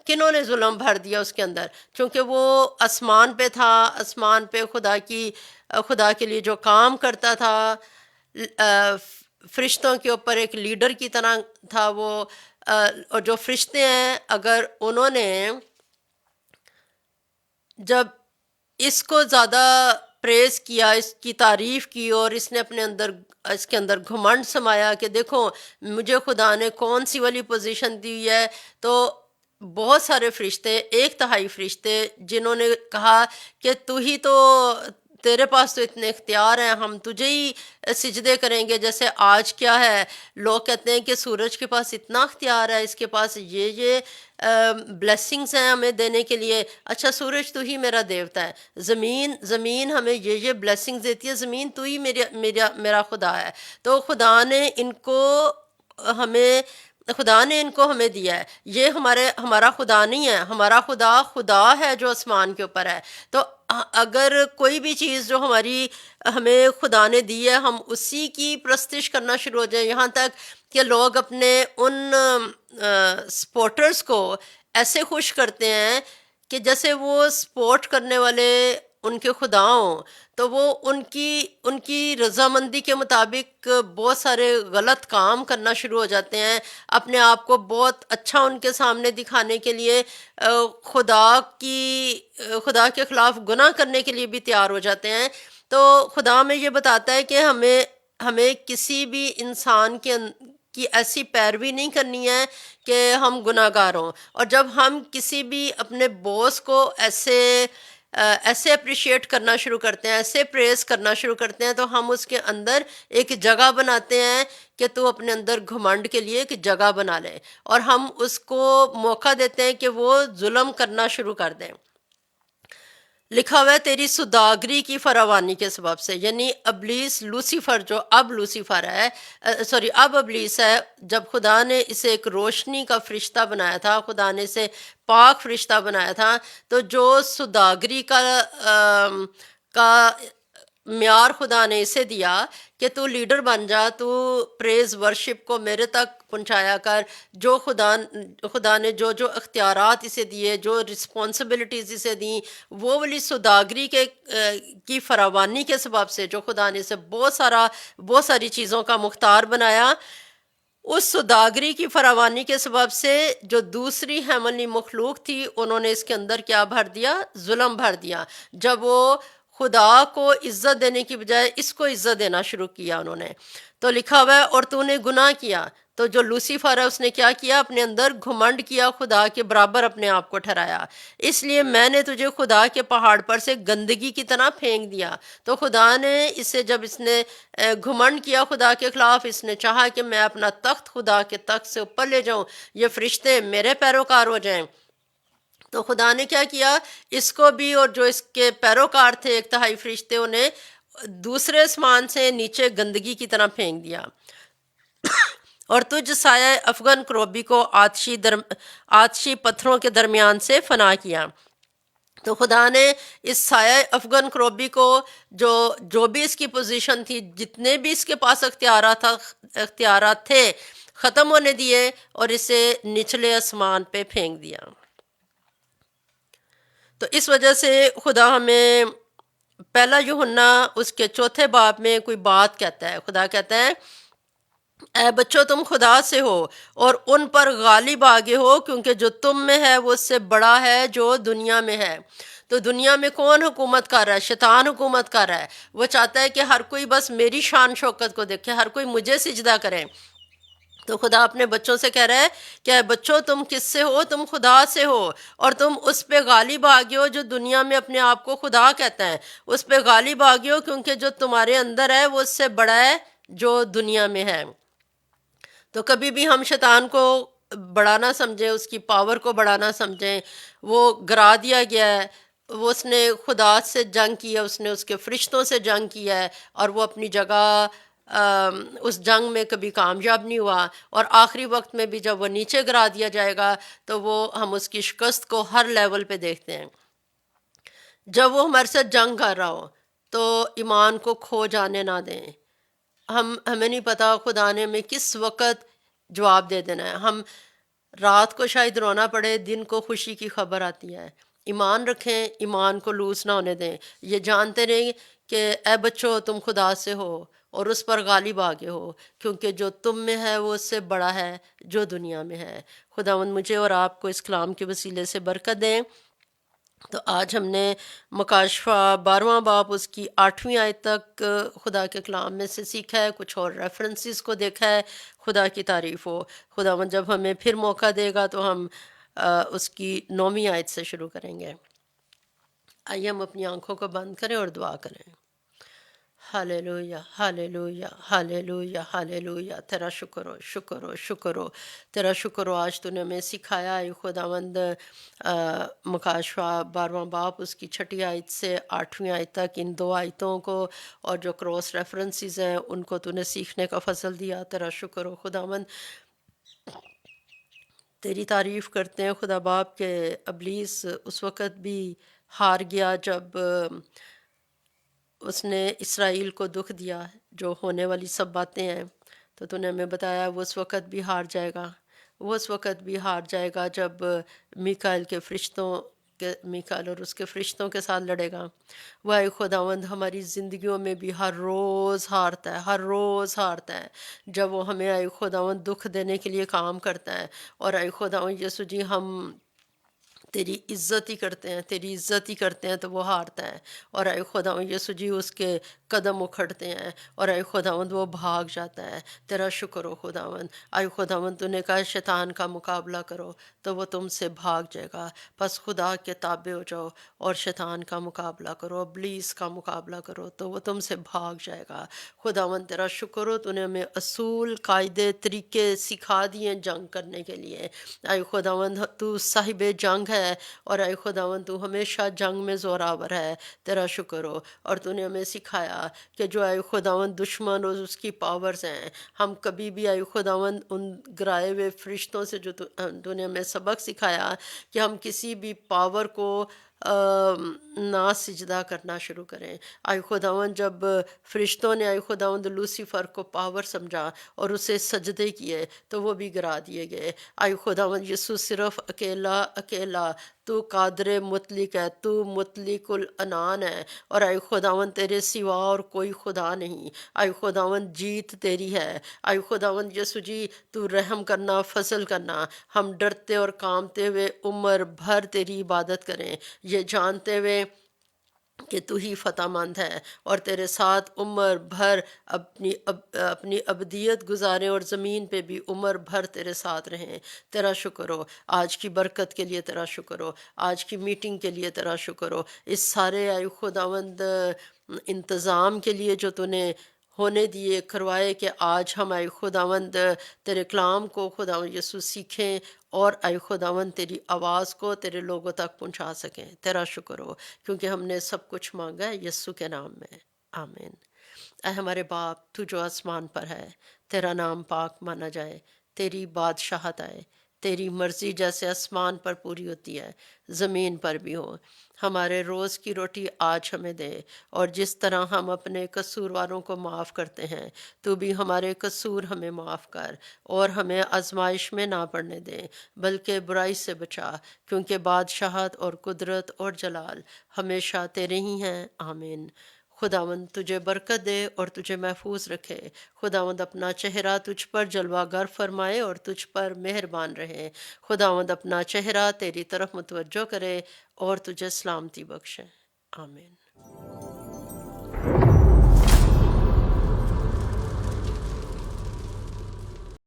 کنہوں نے ظلم بھر دیا اس کے اندر، چونکہ وہ آسمان پہ تھا، آسمان پہ خدا کے لیے جو کام کرتا تھا، فرشتوں کے اوپر ایک لیڈر کی طرح تھا وہ، اور جو فرشتے ہیں اگر انہوں نے جب اس کو زیادہ پریز کیا، اس کی تعریف کی، اور اس نے اس کے اندر گھمنڈ سمایا کہ دیکھو مجھے خدا نے کون سی والی پوزیشن دی ہے، تو بہت سارے فرشتے، 1/3 فرشتے جنہوں نے کہا کہ تو ہی تو، تیرے پاس تو اتنے اختیار ہیں، ہم تجھے ہی سجدے کریں گے۔ جیسے آج کیا ہے، لوگ کہتے ہیں کہ سورج کے پاس اتنا اختیار ہے، اس کے پاس یہ بلیسنگز ہیں ہمیں دینے کے لیے۔ اچھا سورج تو ہی میرا دیوتا ہے، زمین ہمیں یہ بلیسنگز دیتی ہے، زمین تو ہی میرا خدا ہے۔ تو خدا نے ان کو ہمیں دیا ہے۔ یہ ہمارا خدا نہیں ہے، ہمارا خدا ہے جو آسمان کے اوپر ہے۔ تو اگر کوئی بھی چیز جو ہمیں خدا نے دی ہے، ہم اسی کی پرستش کرنا شروع ہو جائیں، یہاں تک کہ لوگ اپنے ان سپورٹرز کو ایسے خوش کرتے ہیں کہ جیسے وہ سپورٹ کرنے والے ان کے خدا ہوں، تو وہ ان کی رضامندی کے مطابق بہت سارے غلط کام کرنا شروع ہو جاتے ہیں، اپنے آپ کو بہت اچھا ان کے سامنے دکھانے کے لیے خدا کے خلاف گناہ کرنے کے لیے بھی تیار ہو جاتے ہیں۔ تو خدا ہمیں یہ بتاتا ہے کہ ہمیں کسی بھی انسان کی ایسی پیروی نہیں کرنی ہے کہ ہم گناہ گار ہوں، اور جب ہم کسی بھی اپنے باس کو ایسے اپریشیٹ کرنا شروع کرتے ہیں، ایسے پریز کرنا شروع کرتے ہیں، تو ہم اس کے اندر ایک جگہ بناتے ہیں کہ تو اپنے اندر گھمنڈ کے لیے ایک جگہ بنا لے، اور ہم اس کو موقع دیتے ہیں کہ وہ ظلم کرنا شروع کر دیں۔ لکھا ہوا ہے تیری سوداگری کی فراوانی کے سبب سے، یعنی ابلیس، لوسیفر جو اب لوسیفر ہے، اب ابلیس ہے، جب خدا نے اسے ایک روشنی کا فرشتہ بنایا تھا، خدا نے اسے پاک فرشتہ بنایا تھا، تو جو سوداگری کا معیار خدا نے اسے دیا کہ تو لیڈر بن جا، تو پریز ورشپ کو میرے تک پہنچایا کر، جو خدا نے جو اختیارات اسے دیے، جو رسپانسبلٹیز اسے دیں، وہ والی سوداگری کی فراوانی کے سبب سے جو خدا نے اسے بہت ساری چیزوں کا مختار بنایا، اس سوداگری کی فراوانی کے سبب سے جو دوسری ہیمنلی مخلوق تھی، انہوں نے اس کے اندر کیا بھر دیا؟ ظلم بھر دیا۔ جب وہ خدا کو عزت دینے کی بجائے اس کو عزت دینا شروع کیا انہوں نے، تو لکھا ہوا ہے اور تو نے گناہ کیا۔ تو جو لوسیفر ہے اس نے کیا کیا؟ اپنے اندر گھمنڈ کیا، خدا کے برابر اپنے آپ کو ٹھہرایا، اس لیے میں نے تجھے خدا کے پہاڑ پر سے گندگی کی طرح پھینک دیا۔ تو خدا نے جب اس نے گھمنڈ کیا خدا کے خلاف، اس نے چاہا کہ میں اپنا تخت خدا کے تخت سے اوپر لے جاؤں، یہ فرشتے میرے پیروکار ہو جائیں، تو خدا نے کیا کیا؟ اس کو بھی اور جو اس کے پیروکار تھے 1/3 فرشتے، انہیں دوسرے آسمان سے نیچے گندگی کی طرح پھینک دیا۔ اور تجھ سایہ افغن کروبی کو آتشی پتھروں کے درمیان سے فنا کیا۔ تو خدا نے اس سایہ افغن کروبی کو جو بھی اس کی پوزیشن تھی، جتنے بھی اس کے پاس اختیارات تھے، ختم ہونے دیے اور اسے نچلے آسمان پہ پھینک دیا۔ تو اس وجہ سے خدا ہمیں پہلا یوحنا اس کے 4 باب میں کوئی بات کہتا ہے، خدا کہتا ہے اے بچوں تم خدا سے ہو اور ان پر غالب آگے ہو، کیونکہ جو تم میں ہے وہ اس سے بڑا ہے جو دنیا میں ہے۔ تو دنیا میں کون حکومت کر رہا ہے؟ شیطان حکومت کر رہا ہے۔ وہ چاہتا ہے کہ ہر کوئی بس میری شان شوکت کو دیکھے، ہر کوئی مجھے سجدہ کرے۔ تو خدا اپنے بچوں سے کہہ رہا ہے کہ اے بچوں تم کس سے ہو؟ تم خدا سے ہو، اور تم اس پہ غالب آگے ہو جو دنیا میں اپنے آپ کو خدا کہتا ہے، اس پہ غالب آگے ہو، کیونکہ جو تمہارے اندر ہے وہ اس سے بڑا ہے جو دنیا میں ہے۔ تو کبھی بھی ہم شیطان کو بڑا نہ سمجھیں، اس کی پاور کو بڑا نہ سمجھیں، وہ گرا دیا گیا ہے، وہ اس نے خدا سے جنگ کی ہے، اس نے اس کے فرشتوں سے جنگ کی ہے، اور وہ اپنی جگہ اس جنگ میں کبھی کامیاب نہیں ہوا، اور آخری وقت میں بھی جب وہ نیچے گرا دیا جائے گا تو ہم اس کی شکست کو ہر لیول پہ دیکھتے ہیں۔ جب وہ ہمارے ساتھ جنگ کر رہا ہو تو ایمان کو کھو جانے نہ دیں۔ ہمیں نہیں پتا خدا نے ہمیں کس وقت جواب دے دینا ہے۔ رات کو شاید رونا پڑے، دن کو خوشی کی خبر آتی ہے۔ ایمان رکھیں، ایمان کو لوس نہ ہونے دیں، یہ جانتے رہیں کہ اے بچو تم خدا سے ہو اور اس پر غالب آگے ہو، کیونکہ جو تم میں ہے وہ اس سے بڑا ہے جو دنیا میں ہے۔ خداوند مجھے اور آپ کو اس کلام کے وسیلے سے برکت دیں۔ تو آج ہم نے مکاشفہ 12واں باب اس کی 8ویں آیت تک خدا کے کلام میں سے سیکھا ہے، کچھ اور ریفرنسز کو دیکھا ہے۔ خدا کی تعریف ہو۔ خداوند جب ہمیں پھر موقع دے گا تو ہم اس کی 9ویں آیت سے شروع کریں گے۔ آئیے ہم اپنی آنکھوں کو بند کریں اور دعا کریں۔ ہالےلویا، ہالےلویا، ہالےلویا، ہالےلویا، تیرا شکر ہو، شکر ہو، شکر ہو، تیرا شکر ہو۔ آج تو نے ہمیں سکھایا ہے خداوند، مکاشفہ 12واں باب اس کی 6 آیت سے 8ویں آیت تک ان 2 آیتوں کو اور جو کراس ریفرنسز ہیں ان کو تو نے سیکھنے کا فضل دیا۔ تیرا شکر ہو خداوند، تیری تعریف کرتے ہیں خدا باپ کہ ابلیس اس وقت بھی ہار گیا جب اس نے اسرائیل کو دکھ دیا، جو ہونے والی سب باتیں ہیں تو تو نے ہمیں بتایا وہ اس وقت بھی ہار جائے گا، وہ اس وقت بھی ہار جائے گا جب میکائیل اور اس کے فرشتوں کے ساتھ لڑے گا۔ وہ اے خداوند ہماری زندگیوں میں بھی ہر روز ہارتا ہے، ہر روز ہارتا ہے، جب وہ ہمیں اے خداوند دکھ دینے کے لیے کام کرتا ہے۔ اور اے خداوند یسوع جی، ہم تیری عزت ہی کرتے ہیں، تیری عزت ہی کرتے ہیں تو وہ ہارتا ہے۔ اور اے خداوند یسوع جی، اس کے قدم اکھڑتے ہیں اور اے خداوند وہ بھاگ جاتا ہے۔ تیرا شکر ہو خداوند۔ اے خداوند تو نے کہا شیطان کا مقابلہ کرو تو وہ تم سے بھاگ جائے گا، پس خدا کے تابع ہو جاؤ اور شیطان کا مقابلہ کرو، ابلیس کا مقابلہ کرو تو وہ تم سے بھاگ جائے گا۔ خداوند تیرا شکر ہو، تو نے ہمیں اصول، قاعدے، طریقے سکھا دیے جنگ کرنے کے لیے۔ اے خداوند تو صاحب جنگ ہے اور اے خداوند تو ہمیشہ جنگ میں زوراور ہے۔ تیرا شکر ہو، اور تو نے ہمیں سکھایا کہ جو اے خداوند دشمن اور اس کی پاورز ہیں، ہم کبھی بھی اے خداوند ان گرائے ہوئے فرشتوں سے جو تو نے ہمیں سبق سکھایا کہ ہم کسی بھی پاور کو نہ سجدہ کرنا شروع کریں۔ اے خداوند جب فرشتوں نے اے خداوند لوسیفر کو پاور سمجھا اور اسے سجدے کیے تو وہ بھی گرا دیے گئے۔ اے خداوند یسوع صرف اکیلا اکیلا تو قادر مطلق ہے، تو مطلق العنان ہے، اور اے خداوند تیرے سوا اور کوئی خدا نہیں۔ اے خداوند جیت تیری ہے۔ اے خداوند یسوع جی، تو رحم کرنا، فضل کرنا، ہم ڈرتے اور کانپتے ہوئے عمر بھر تیری عبادت کریں، یہ جانتے ہوئے کہ تو ہی فتح مند ہے، اور تیرے ساتھ عمر بھر اپنی ابدیت گزاریں اور زمین پہ بھی عمر بھر تیرے ساتھ رہیں۔ تیرا شکر ہو آج کی برکت کے لیے، تیرا شکر ہو آج کی میٹنگ کے لیے، تیرا شکر ہو اس سارے اے خداوند انتظام کے لیے جو تو نے ہونے دیے، کروائے کہ آج ہم اے خداوند تیرے کلام کو خداوند یسوع سیکھیں اور اے خداوند تیری آواز کو تیرے لوگوں تک پہنچا سکیں۔ تیرا شکر ہو کیونکہ ہم نے سب کچھ مانگا ہے یسوع کے نام میں، آمین۔ اے ہمارے باپ، تو جو آسمان پر ہے، تیرا نام پاک مانا جائے، تیری بادشاہت آئے، تیری مرضی جیسے آسمان پر پوری ہوتی ہے زمین پر بھی ہو۔ ہمارے روز کی روٹی آج ہمیں دے، اور جس طرح ہم اپنے قصورواروں کو معاف کرتے ہیں تو بھی ہمارے قصور ہمیں معاف کر، اور ہمیں آزمائش میں نہ پڑنے دے بلکہ برائی سے بچا، کیونکہ بادشاہت اور قدرت اور جلال ہمیشہ تیرے ہی ہیں، آمین۔ خداوند تجھے برکت دے اور تجھے محفوظ رکھے۔ خداوند اپنا چہرہ تجھ پر جلوہ گر فرمائے اور تجھ پر مہربان رہے۔ خداوند اپنا چہرہ تیری طرف متوجہ کرے اور تجھے سلامتی بخشے، آمین۔